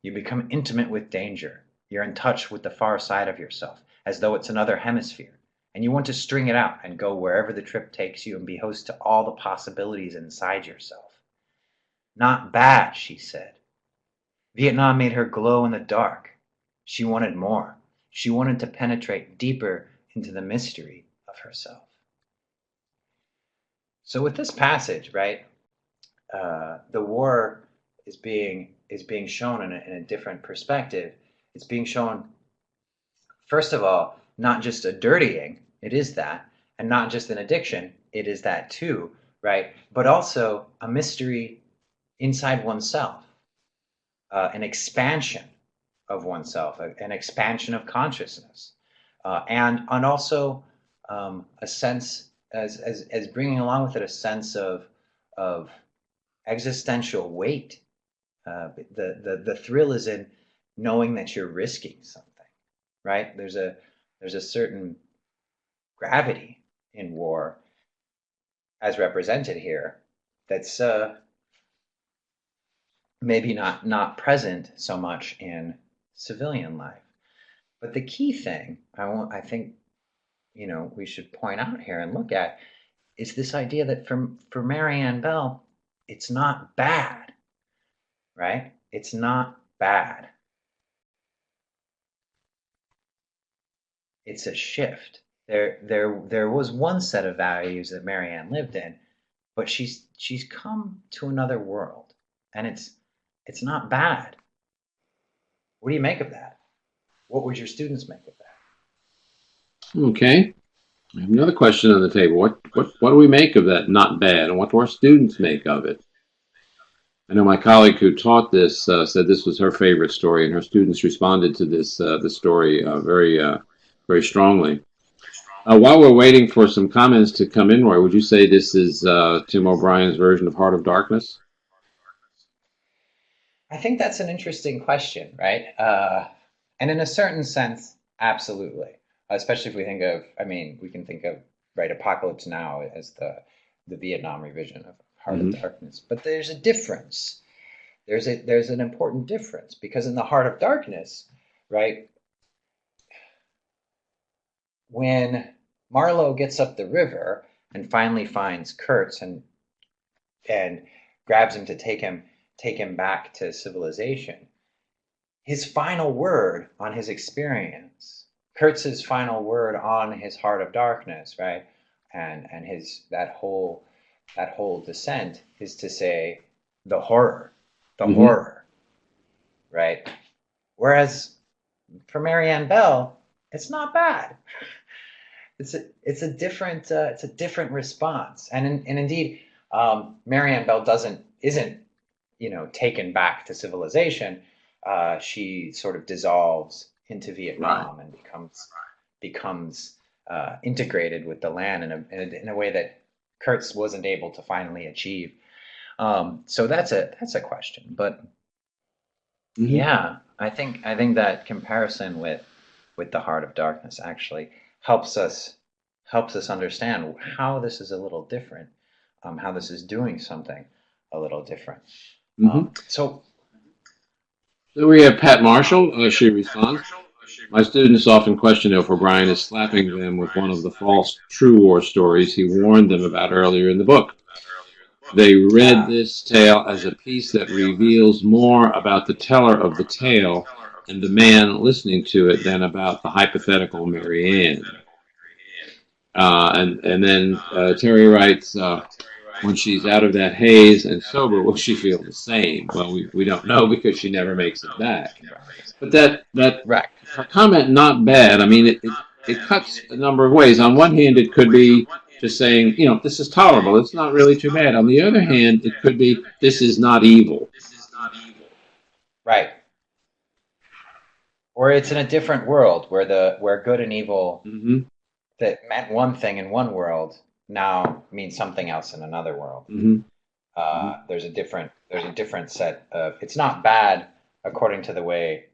You become intimate with danger. You're in touch with the far side of yourself, as though it's another hemisphere, and you want to string it out and go wherever the trip takes you and be host to all the possibilities inside yourself. Not bad, she said. Vietnam made her glow in the dark. She wanted more. She wanted to penetrate deeper into the mystery of herself. So with this passage, right, the war is being shown in a different perspective. It's being shown, first of all, not just a dirtying, it is that, and not just an addiction, it is that too, right? But also a mystery inside oneself, an expansion of oneself, an expansion of consciousness, and also a sense as bringing along with it a sense of existential weight. The thrill is in knowing that you're risking something, right? There's a certain gravity in war, as represented here, that's maybe not present so much in civilian life. But the key thing I think we should point out here and look at is this idea that for Marianne Bell, it's not bad, right? It's not bad. It's a shift. There was one set of values that Marianne lived in, but she's come to another world, and it's not bad. What do you make of that? What would your students make of that? Okay. I have another question on the table. What do we make of that not bad, and what do our students make of it? I know my colleague who taught this said this was her favorite story, and her students responded to this story very strongly. While we're waiting for some comments to come in, Roy, would you say this is Tim O'Brien's version of Heart of Darkness? I think that's an interesting question, right? And in a certain sense, absolutely. Especially if we think of, we can think of, right, Apocalypse Now as the Vietnam revision of Heart of Darkness. But there's a difference. There's an important difference, because in the Heart of Darkness, right, when Marlowe gets up the river and finally finds Kurtz and grabs him to take him back to civilization, his final word on his experience, Kurtz's final word on his Heart of Darkness, right, and his that whole descent is to say the horror, horror, right? Whereas for Marianne Bell, it's not bad. It's a different response, and indeed, Marianne Bell isn't taken back to civilization. She sort of dissolves into Vietnam and becomes integrated with the land in a way that Kurtz wasn't able to finally achieve. So that's a question, but yeah, I think that comparison with the Heart of Darkness actually helps us understand how this is a little different, how this is doing something a little different. So we have Pat Marshall. She responds, my students often question if O'Brien is slapping them with one of the false true war stories he warned them about earlier in the book. They read this tale as a piece that reveals more about the teller of the tale and the man listening to it than about the hypothetical Marianne. And then Terry writes, when she's out of that haze and sober, will she feel the same? Well, we don't know, because she never makes it back. But that her comment, not bad, it cuts a number of ways. On one hand, it could be just saying, this is tolerable. It's not really too bad. On the other hand, it could be, this is not evil. Right. Or it's in a different world where good and evil that meant one thing in one world now means something else in another world. There's a different set of, it's not bad according to the way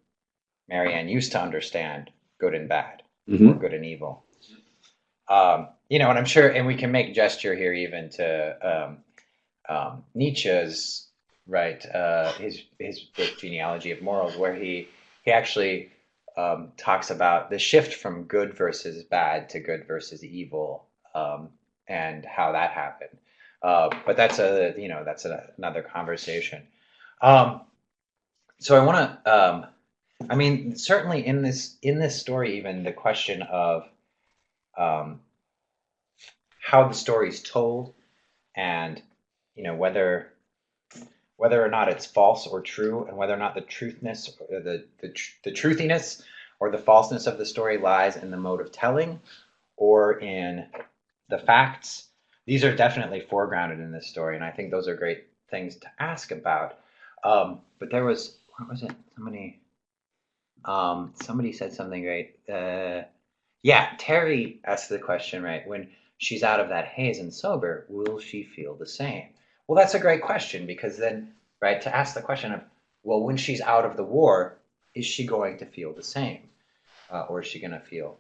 Marianne used to understand good and bad, or good and evil. And I'm sure, and we can make gesture here even to Nietzsche's, right, his book Genealogy of Morals, where he actually talks about the shift from good versus bad to good versus evil, and how that happened. But that's another conversation. So I want to, certainly in this story, even the question of how the story's told, and whether or not it's false or true, and whether or not the truthiness or the truthiness or the falseness of the story lies in the mode of telling or in the facts. These are definitely foregrounded in this story, and I think those are great things to ask about. But there was, what was it? Somebody said something great. Yeah, Terry asked the question, right? she's out of that haze and sober, will she feel the same? Well, that's a great question, because then, right, to ask the question of, well, when she's out of the war, is she going to feel the same, or is she going to feel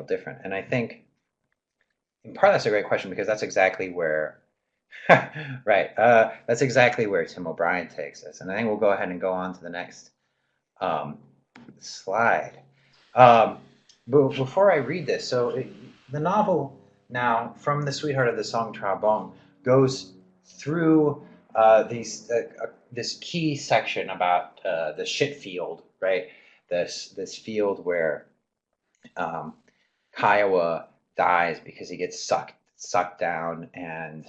different? And I think in part that's a great question, because that's exactly where right, that's exactly where Tim O'Brien takes us. And I think we'll go ahead and go on to the next um, slide. But before I read this, the novel now, from the Sweetheart of the Song Trabong, goes through this key section about the shit field, right? This field where Kiowa dies because he gets sucked down and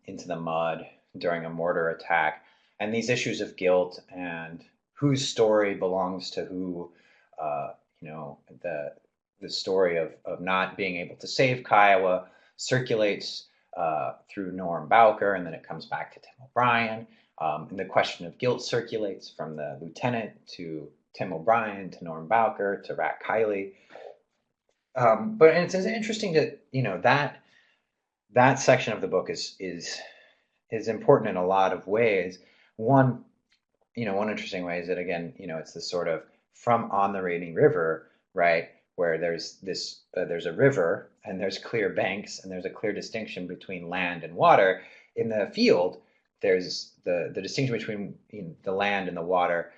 into the mud during a mortar attack, and these issues of guilt and whose story belongs to who. The story of not being able to save Kiowa circulates through Norm Bowker, and then it comes back to Tim O'Brien. And the question of guilt circulates from the lieutenant to Tim O'Brien to Norm Bowker to Rat Kiley. But it's interesting that that section of the book is important in a lot of ways. One interesting way is that, again, it's this sort of from on the Rainy River, right, where there's a river and there's clear banks and there's a clear distinction between land and water. In the field, there's the distinction between the land and the water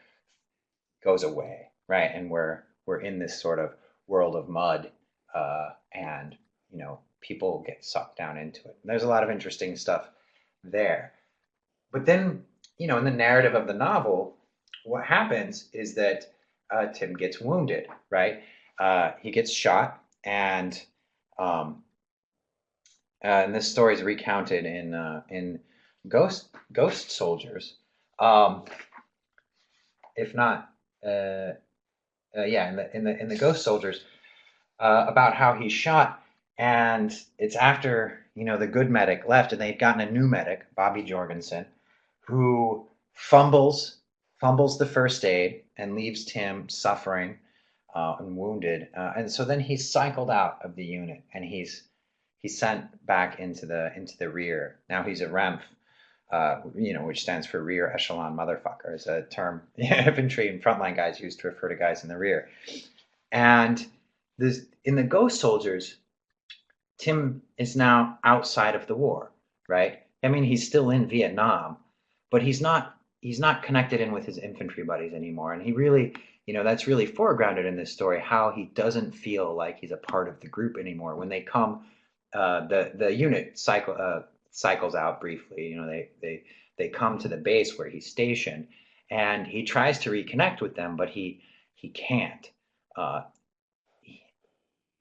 goes away, right, and we're in this sort of world of mud, and people get sucked down into it. And there's a lot of interesting stuff there. But then, in the narrative of the novel, what happens is that Tim gets wounded, right? He gets shot, and this story is recounted in Ghost Soldiers, if not, in the Ghost Soldiers, about how he's shot, and it's after the good medic left, and they'd gotten a new medic, Bobby Jorgensen, who fumbles the first aid and leaves Tim suffering and wounded, and so then he's cycled out of the unit, and he's sent back into the rear. Now he's a REMF, which stands for rear echelon motherfucker, is a term infantry and frontline guys use to refer to guys in the rear. And in the Ghost Soldiers, Tim is now outside of the war, right? I mean, he's still in Vietnam, but he's not connected in with his infantry buddies anymore. And he really, that's really foregrounded in this story, how he doesn't feel like he's a part of the group anymore. When they come, the unit cycles out briefly. They come to the base where he's stationed, and he tries to reconnect with them, but he can't.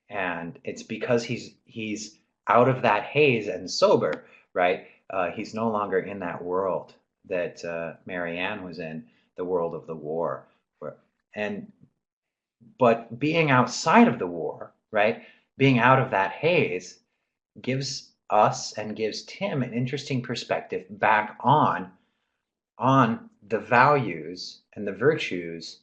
And it's because he's out of that haze and sober, right? He's no longer in that world that Marianne was in, the world of the war. But being outside of the war, right? Being out of that haze gives us and gives Tim an interesting perspective back on the values and the virtues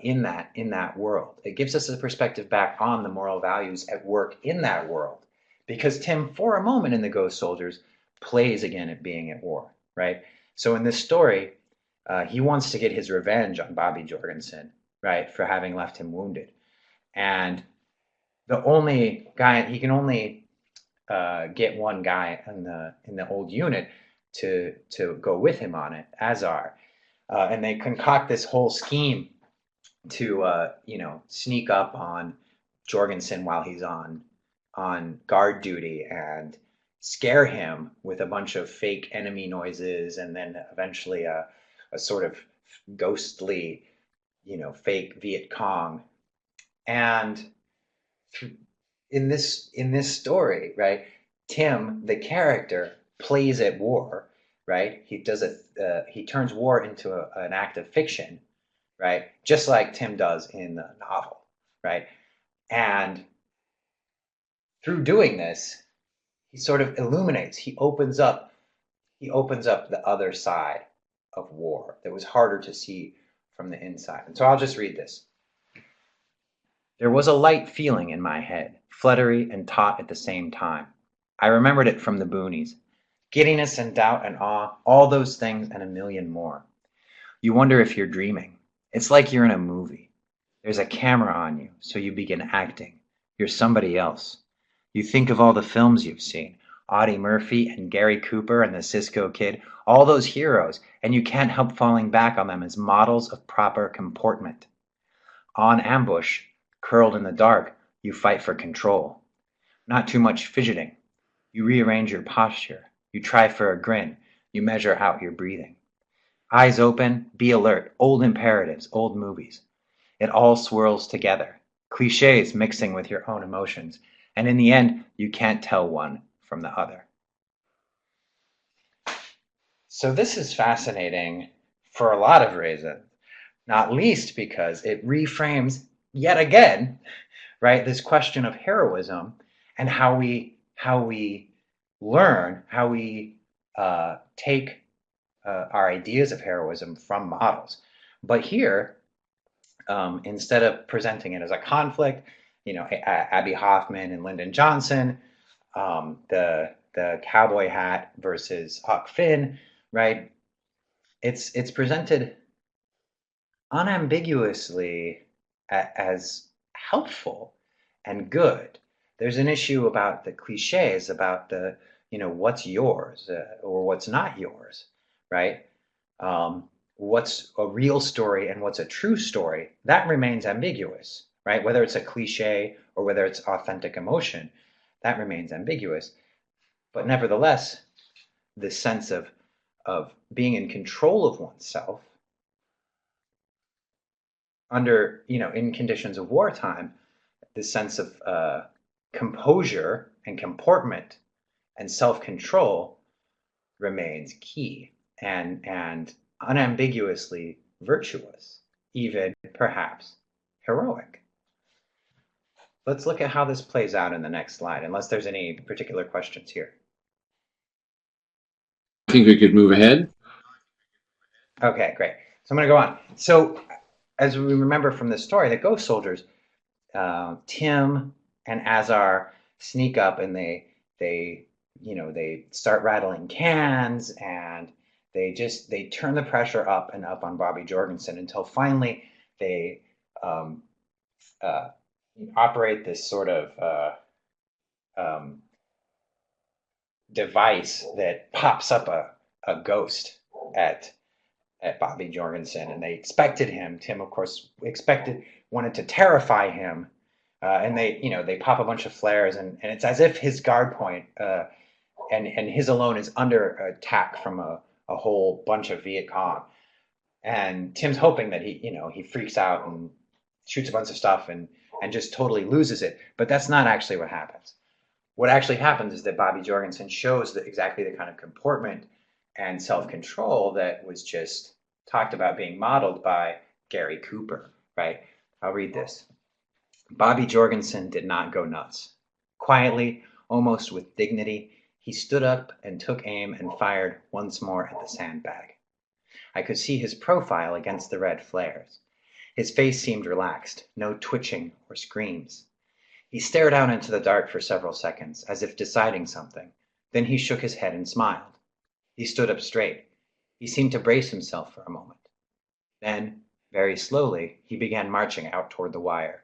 in that world. It gives us a perspective back on the moral values at work in that world, because Tim, for a moment in the Ghost Soldiers, plays again at being at war, right? So in this story, he wants to get his revenge on Bobby Jorgensen, right, for having left him wounded, and the only guy he can only get one guy in the old unit to go with him on it, Azar, and they concoct this whole scheme to sneak up on Jorgensen while he's on guard duty and scare him with a bunch of fake enemy noises, and then eventually a sort of ghostly, fake Viet Cong. And in this story, right, Tim, the character, plays at war, right? He turns war into an act of fiction, right? Just like Tim does in the novel, right? And through doing this, he sort of illuminates, he opens up the other side of war that was harder to see from the inside. And so I'll just read this. There was a light feeling in my head, fluttery and taut at the same time. I remembered it from the boonies. Giddiness and doubt and awe, all those things and a million more. You wonder if you're dreaming. It's like you're in a movie. There's a camera on you, so you begin acting. You're somebody else. You think of all the films you've seen, Audie Murphy and Gary Cooper and the Cisco Kid, all those heroes, and you can't help falling back on them as models of proper comportment. On ambush, curled in the dark, you fight for control. Not too much fidgeting. You rearrange your posture. You try for a grin. You measure out your breathing. Eyes open, be alert, old imperatives, old movies. It all swirls together, cliches mixing with your own emotions, and in the end, you can't tell one from the other. So this is fascinating for a lot of reasons, not least because it reframes yet again, right, this question of heroism and how we learn, how we take our ideas of heroism from models. But here, instead of presenting it as a conflict, Abby Hoffman and Lyndon Johnson, the cowboy hat versus Huck Finn, right? It's presented unambiguously as helpful and good. There's an issue about the cliches, about the what's yours or what's not yours, right? What's a real story and what's a true story, that remains ambiguous, right? Whether it's a cliche or whether it's authentic emotion, that remains ambiguous. But nevertheless, this sense of being in control of oneself under, in conditions of wartime, this sense of composure and comportment and self-control remains key and unambiguously virtuous, even perhaps heroic. Let's look at how this plays out in the next slide, unless there's any particular questions here. I think we could move ahead. Okay, great. So I'm going to go on. So as we remember from the story, the ghost soldiers, Tim and Azar sneak up and they start rattling cans and they turn the pressure up and up on Bobby Jorgensen until finally they operate this sort of device that pops up a ghost at Bobby Jorgensen, and they expected him. Tim, of course, wanted to terrify him, and they pop a bunch of flares, and it's as if his guard point and his alone is under attack from a whole bunch of Viet Cong, and Tim's hoping that he freaks out and shoots a bunch of stuff and just totally loses it, but that's not actually what happens. What actually happens is that Bobby Jorgensen shows exactly the kind of comportment and self-control that was just talked about being modeled by Gary Cooper, right? I'll read this. Bobby Jorgensen did not go nuts. Quietly, almost with dignity, he stood up and took aim and fired once more at the sandbag. I could see his profile against the red flares. His face seemed relaxed, no twitching or screams. He stared out into the dark for several seconds, as if deciding something. Then he shook his head and smiled. He stood up straight. He seemed to brace himself for a moment. Then, very slowly, he began marching out toward the wire.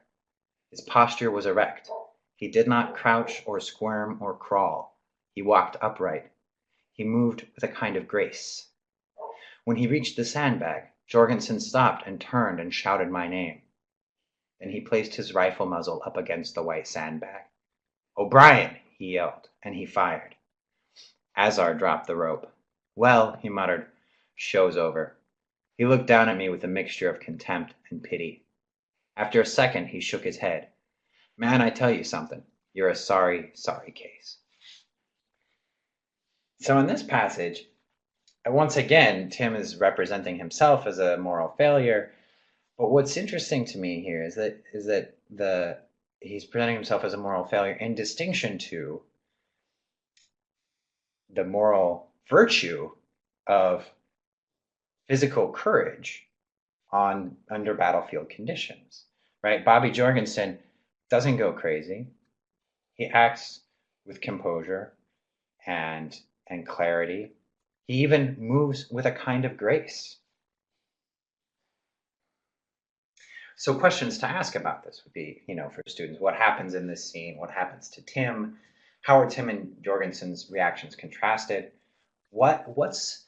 His posture was erect. He did not crouch or squirm or crawl. He walked upright. He moved with a kind of grace. When he reached the sandbag, Jorgensen stopped and turned and shouted my name. Then he placed his rifle muzzle up against the white sandbag. "O'Brien!" he yelled, and he fired. Azar dropped the rope. "Well," he muttered, "show's over." He looked down at me with a mixture of contempt and pity. After a second, he shook his head. "Man, I tell you something. You're a sorry, sorry case." So in this passage, once again, Tim is representing himself as a moral failure. But what's interesting to me here is that he's presenting himself as a moral failure in distinction to the moral virtue of physical courage under battlefield conditions, right? Bobby Jorgensen doesn't go crazy. He acts with composure and clarity. He even moves with a kind of grace. So questions to ask about this would be, for students, what happens in this scene? What happens to Tim? How are Tim and Jorgensen's reactions contrasted? What's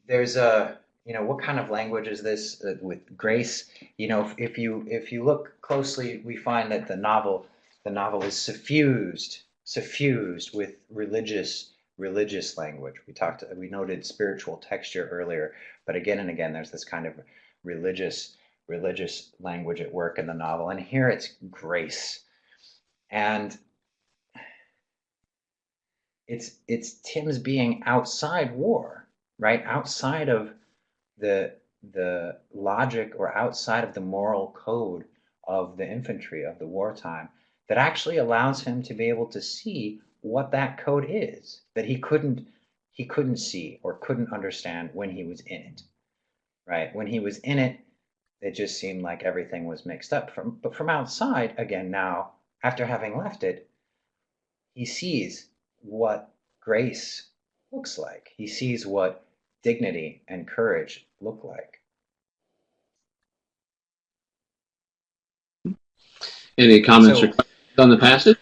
there's a what kind of language is this with grace? If you look closely, we find that the novel is suffused with religious language. We noted spiritual texture earlier, but again and again there's this kind of religious language at work in the novel, and here it's grace. And it's Tim's being outside war, right? Outside of the logic, or outside of the moral code of the infantry of the wartime, that actually allows him to be able to see what that code is that he couldn't see or couldn't understand when he was in it, right? When he was in it, it just seemed like everything was mixed up. But from outside, again, now, after having left it, he sees what grace looks like. He sees what dignity and courage look like. Any comments or So, questions on the passage?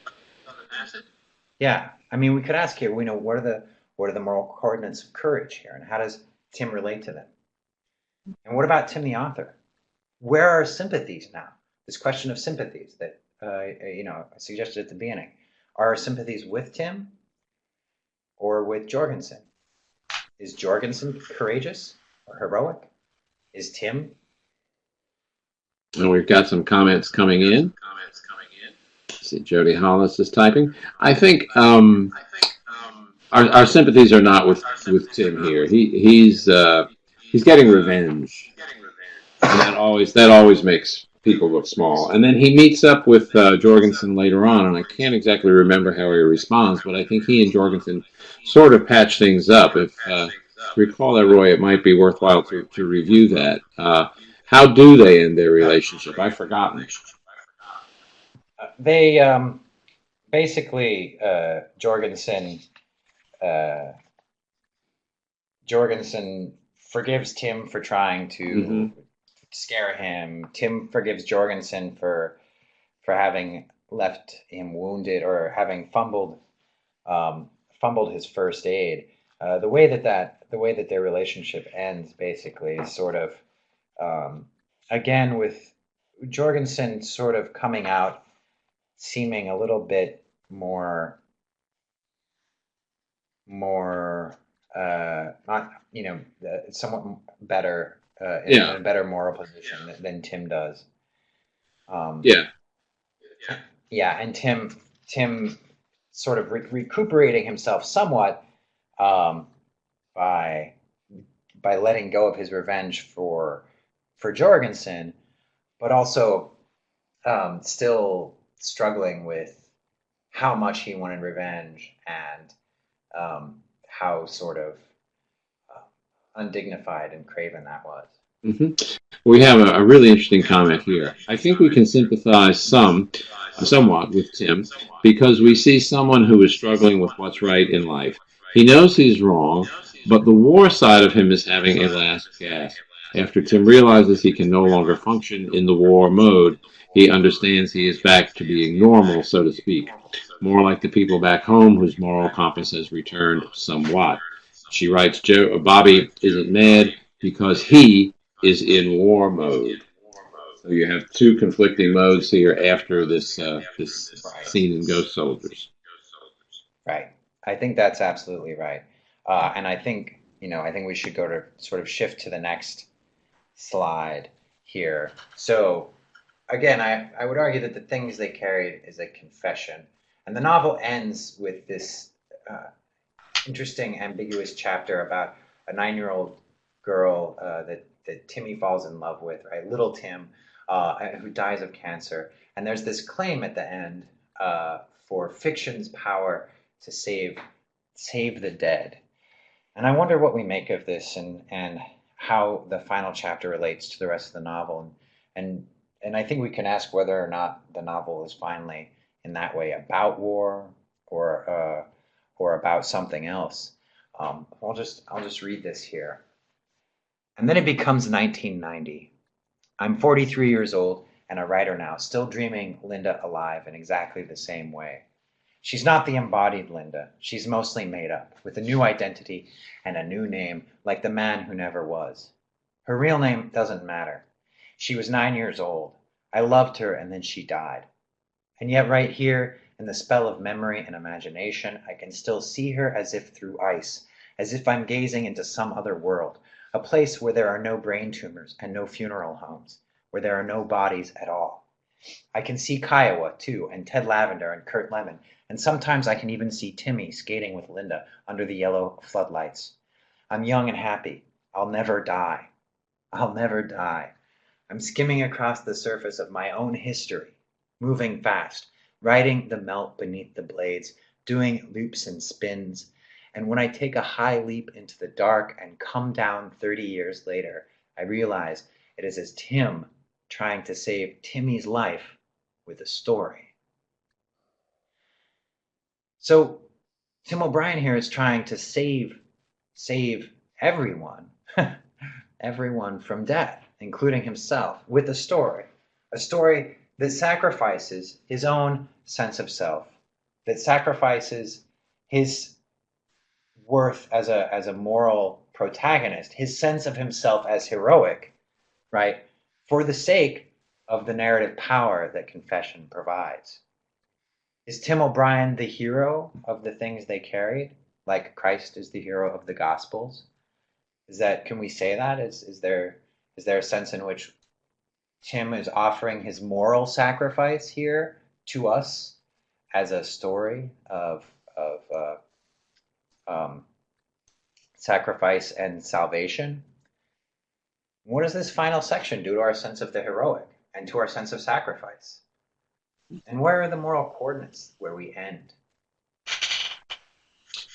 yeah, I mean, we could ask here, what are the moral coordinates of courage here, and how does Tim relate to them? And what about Tim the author? Where are sympathies now? This question of sympathies that I suggested at the beginning. Are our sympathies with Tim or with Jorgensen? Is Jorgensen courageous or heroic? Is Tim? And we've got some comments coming in. Let's see, Jody Hollis is typing. I think our sympathies are not with Tim here. He's getting revenge, and that always makes people look small. And then he meets up with Jorgensen later on, and I can't exactly remember how he responds, but I think he and Jorgensen sort of patch things up. If recall that, Roy, it might be worthwhile to review that. How do they end their relationship? I've forgotten. They basically Jorgensen forgives Tim for trying to scare him. Tim forgives Jorgensen for having left him wounded, or having fumbled his first aid. The way that their relationship ends basically is sort of again with Jorgensen sort of coming out seeming a little bit more not somewhat better in a better moral position than Tim does. Yeah. Yeah, and Tim sort of recuperating himself somewhat by letting go of his revenge for Jorgensen, but also still struggling with how much he wanted revenge, and how sort of undignified and craven that was. We have a really interesting comment here. I think we can sympathize somewhat with Tim, because we see someone who is struggling with what's right in life. He knows he's wrong, but the war side of him is having a last gasp. After Tim realizes he can no longer function in the war mode, he understands he is back to being normal, so to speak. More like the people back home whose moral compass has returned somewhat. She writes, Bobby isn't mad because he is in war mode. So you have two conflicting modes here after this scene in Ghost Soldiers. Right. I think that's absolutely right. And I think we should go to sort of shift to the next slide here. So again, I would argue that the things they carried is a confession. And the novel ends with this interesting, ambiguous chapter about a 9-year-old girl that Timmy falls in love with, right? Little Tim, who dies of cancer. And there's this claim at the end for fiction's power to save the dead. And I wonder what we make of this, and how the final chapter relates to the rest of the novel, and and I think we can ask whether or not the novel is finally in that way about war or about something else. I'll just read this here. And then it becomes 1990. I'm 43 years old and a writer now, still dreaming Linda alive in exactly the same way. She's not the embodied Linda. She's mostly made up, with a new identity and a new name, like the man who never was. Her real name doesn't matter. She was 9 years old. I loved her and then she died. And yet, right here, in the spell of memory and imagination, I can still see her as if through ice, as if I'm gazing into some other world, a place where there are no brain tumors and no funeral homes, where there are no bodies at all. I can see Kiowa, too, and Ted Lavender and Kurt Lemon, and sometimes I can even see Timmy skating with Linda under the yellow floodlights. I'm young and happy. I'll never die. I'll never die. I'm skimming across the surface of my own history, moving fast, riding the melt beneath the blades, doing loops and spins. And when I take a high leap into the dark and come down 30 years later, I realize it is as Tim trying to save Timmy's life with a story. So Tim O'Brien here is trying to save everyone, everyone from death, including himself, with a story that sacrifices his own sense of self, that sacrifices his worth as a moral protagonist, his sense of himself as heroic, right, for the sake of the narrative power that confession provides. Is Tim O'Brien the hero of the things they carried, like Christ is the hero of the Gospels? Can we say that? Is there a sense in which Tim is offering his moral sacrifice here to us as a story of sacrifice and salvation? What does this final section do to our sense of the heroic and to our sense of sacrifice? And where are the moral coordinates where we end?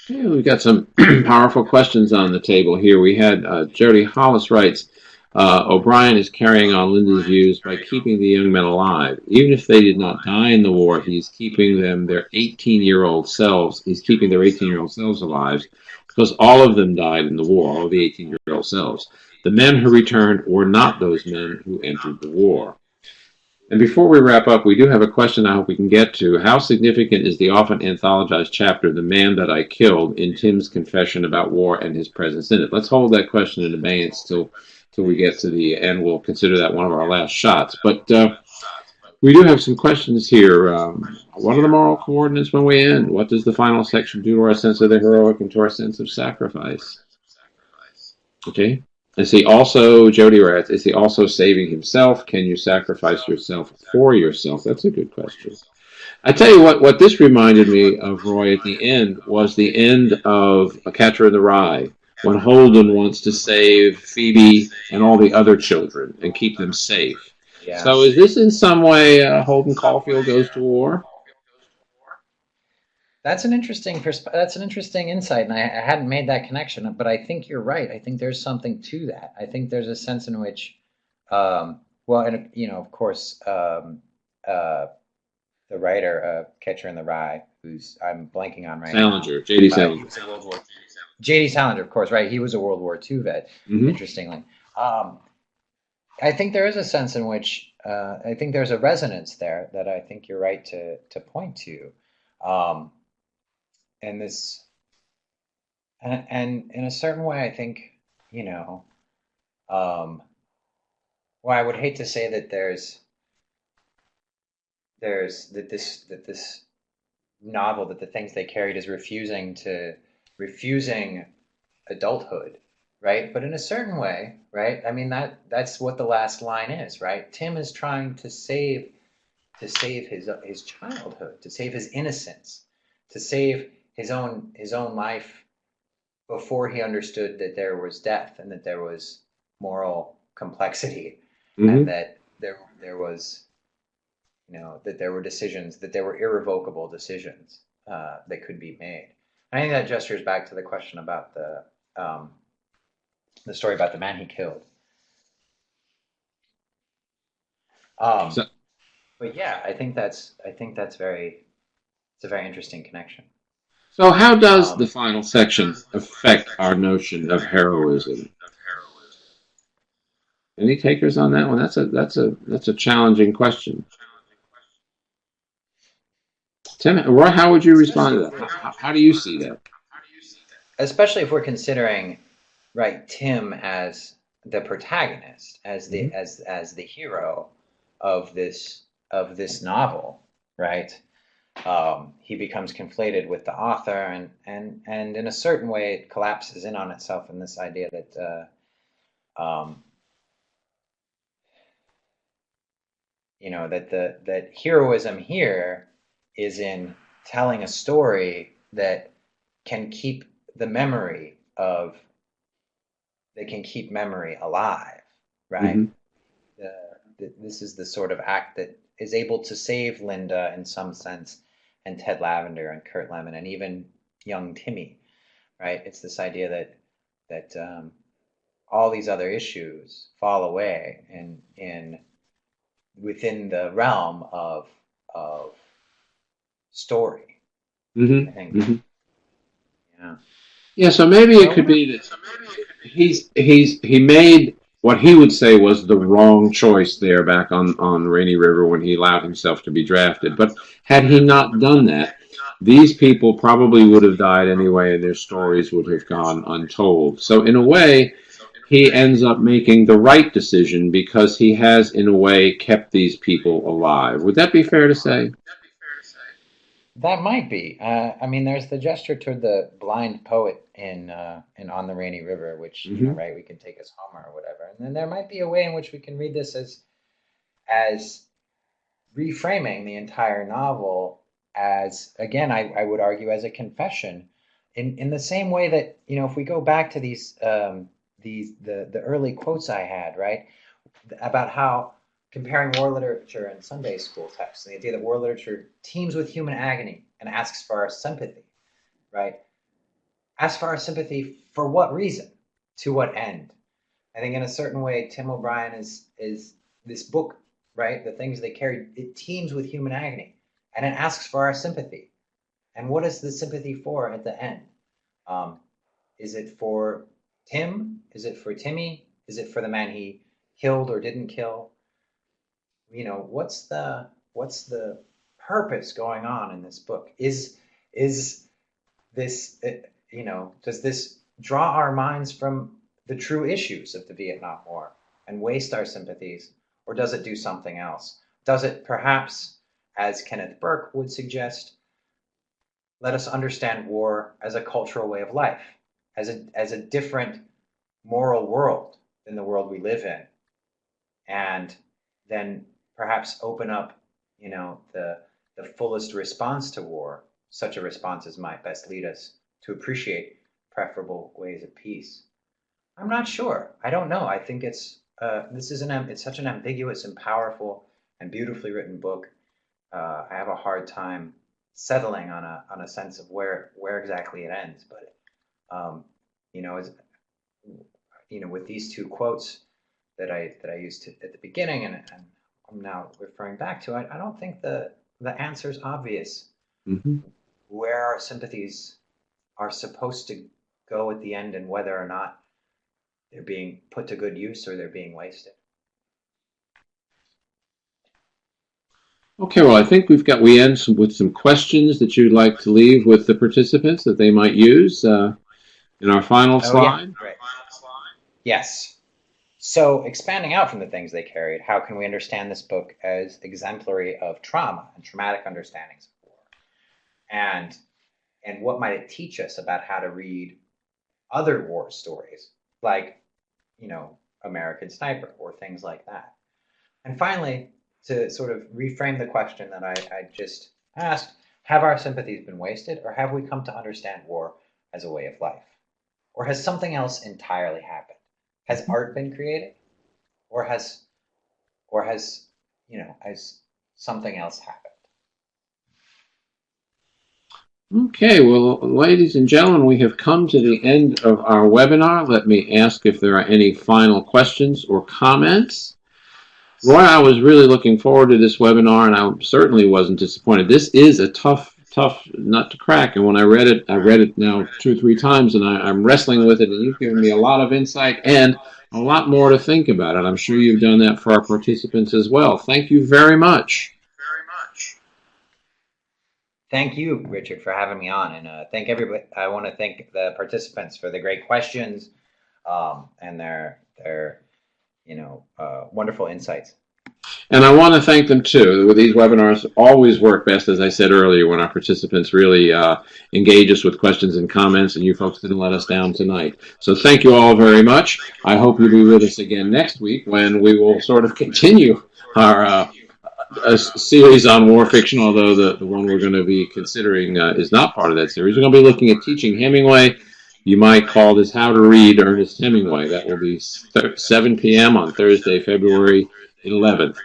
Yeah, we've got some powerful questions on the table here. We had Jody Hollis writes, O'Brien is carrying on Linda's views by keeping the young men alive. Even if they did not die in the war, he's keeping their 18-year-old selves. He's keeping their 18-year-old selves alive because all of them died in the war, all of the 18-year-old selves. The men who returned were not those men who entered the war. And before we wrap up, we do have a question I hope we can get to. How significant is the often anthologized chapter, The Man That I Killed, in Tim's confession about war and his presence in it? Let's hold that question in abeyance till we get to the end. We'll consider that one of our last shots. But we do have some questions here. What are the moral coordinates when we end? What does the final section do to our sense of the heroic and to our sense of sacrifice? Okay. Is he also, Jody writes, is he also saving himself? Can you sacrifice yourself for yourself? That's a good question. I tell you what this reminded me of, Roy, at the end was the end of A Catcher in the Rye, when Holden wants to save Phoebe and all the other children and keep them safe. Yeah. So is this in some way Holden Caulfield goes to war? That's an interesting insight, and I hadn't made that connection. But I think you're right. I think there's something to that. I think there's a sense in which, of course, the writer, Catcher in the Rye, who's I'm blanking on right Salinger, now. J.D. Salinger. J.D. Salinger, of course, right? He was a World War II vet. Mm-hmm. Interestingly, I think there is a sense in which I think there's a resonance there that I think you're right to point to. And this, and in a certain way, I think, well, I would hate to say that this novel, that the things they carried is refusing adulthood, right? But in a certain way, right? I mean, that's what the last line is, right? Tim is trying to save his childhood, to save his innocence, to save his own life before he understood that there was death and that there was moral complexity, mm-hmm. and that there was, that there were decisions, that there were irrevocable decisions that could be made. I think that gestures back to the question about the story about the man he killed. Um, So, but yeah, I think that's very it's a very interesting connection. so how does the Um, final section affect our notion of heroism? Any takers on that one? That's a challenging question. Tim, Roy, how would you respond especially to that? How do you see that? especially if we're considering right Tim as the protagonist, as Hmm. the hero of this novel, right? He becomes conflated with the author, and in a certain way, it collapses in on itself in this idea that that heroism here is in telling a story that can keep the memory of that can keep memory alive, right? Hmm. This is the sort of act that is able to save Linda in some sense, and Ted Lavender and Kurt Lemon and even young Timmy, right? It's this idea that all these other issues fall away in within the realm of story. Hmm. I think, Hmm. yeah. Yeah, so maybe So it I could wonder. be that he made what he would say was the wrong choice there back on Rainy River when he allowed himself to be drafted. But had he not done that, these people probably would have died anyway, and their stories would have gone untold. So in a way, he ends up making the right decision because he has, in a way, kept these people alive. Would that be fair to say? That might be. I mean, there's the gesture toward the blind poet in On the Rainy River, which, Hmm. right, we can take as Homer or whatever. And then there might be a way in which we can read this as reframing the entire novel as, again, I would argue, as a confession, in the same way that, if we go back to the early quotes I had, right, about how comparing war literature and Sunday school texts, and the idea that war literature teems with human agony and asks for our sympathy, right? Asks for our sympathy for what reason? To what end? I think in a certain way, Tim O'Brien is this book, right? The things they carry, it teems with human agony, and it asks for our sympathy. And what is the sympathy for at the end? Um, is it for Tim? Is it for Timmy? Is it for the man he killed or didn't kill? What's the purpose going on in this book? Is this does this draw our minds from the true issues of the Vietnam War and waste our sympathies, or does it do something else? Does it perhaps, as Kenneth Burke would suggest, let us understand war as a cultural way of life, as a different moral world than the world we live in, and then perhaps open up, the fullest response to war, such a response as might best lead us to appreciate preferable ways of peace. I'm not sure. I don't know. I think it's such an ambiguous and powerful and beautifully written book. I have a hard time settling on a sense of where exactly it ends. But um, as with these two quotes that I used at the beginning, and I'm now referring back to, I don't think the answer is obvious. Hmm. Where our sympathies are supposed to go at the end, and whether or not they're being put to good use or they're being wasted. Okay, well, I think we end with some questions that you'd like to leave with the participants that they might use in our final Oh yeah, slide. right. Yes. So, expanding out from the things they carried, how can we understand this book as exemplary of trauma and traumatic understandings of war? And what might it teach us about how to read other war stories, like, American Sniper or things like that? And finally, to sort of reframe the question that I just asked, have our sympathies been wasted, or have we come to understand war as a way of life? Or has something else entirely happened? Has art been created? Or has something else happened? Okay, well, ladies and gentlemen, we have come to the end of our webinar. Let me ask if there are any final questions or comments. Roy, I was really looking forward to this webinar, and I certainly wasn't disappointed. This is a tough nut to crack, and when I read it now 2 or 3 times, and I'm wrestling with it, and you've given me a lot of insight and a lot more to think about, and I'm sure you've done that for our participants as well. Thank you very much. Thank you, Richard, for having me on, and thank everybody. I want to thank the participants for the great questions and their wonderful insights. And I want to thank them too. These webinars always work best, as I said earlier, when our participants really engage us with questions and comments, and you folks didn't let us down tonight. So thank you all very much. I hope you'll be with us again next week when we will sort of continue our a series on war fiction, although the one we're going to be considering is not part of that series. We're going to be looking at teaching Hemingway. You might call this How to Read Ernest Hemingway. That will be 7 p.m. on Thursday, February 11th.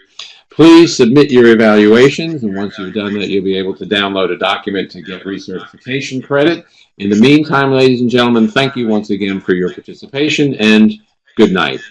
Please submit your evaluations, and once you've done that, you'll be able to download a document to get recertification credit. In the meantime, ladies and gentlemen, thank you once again for your participation, and good night.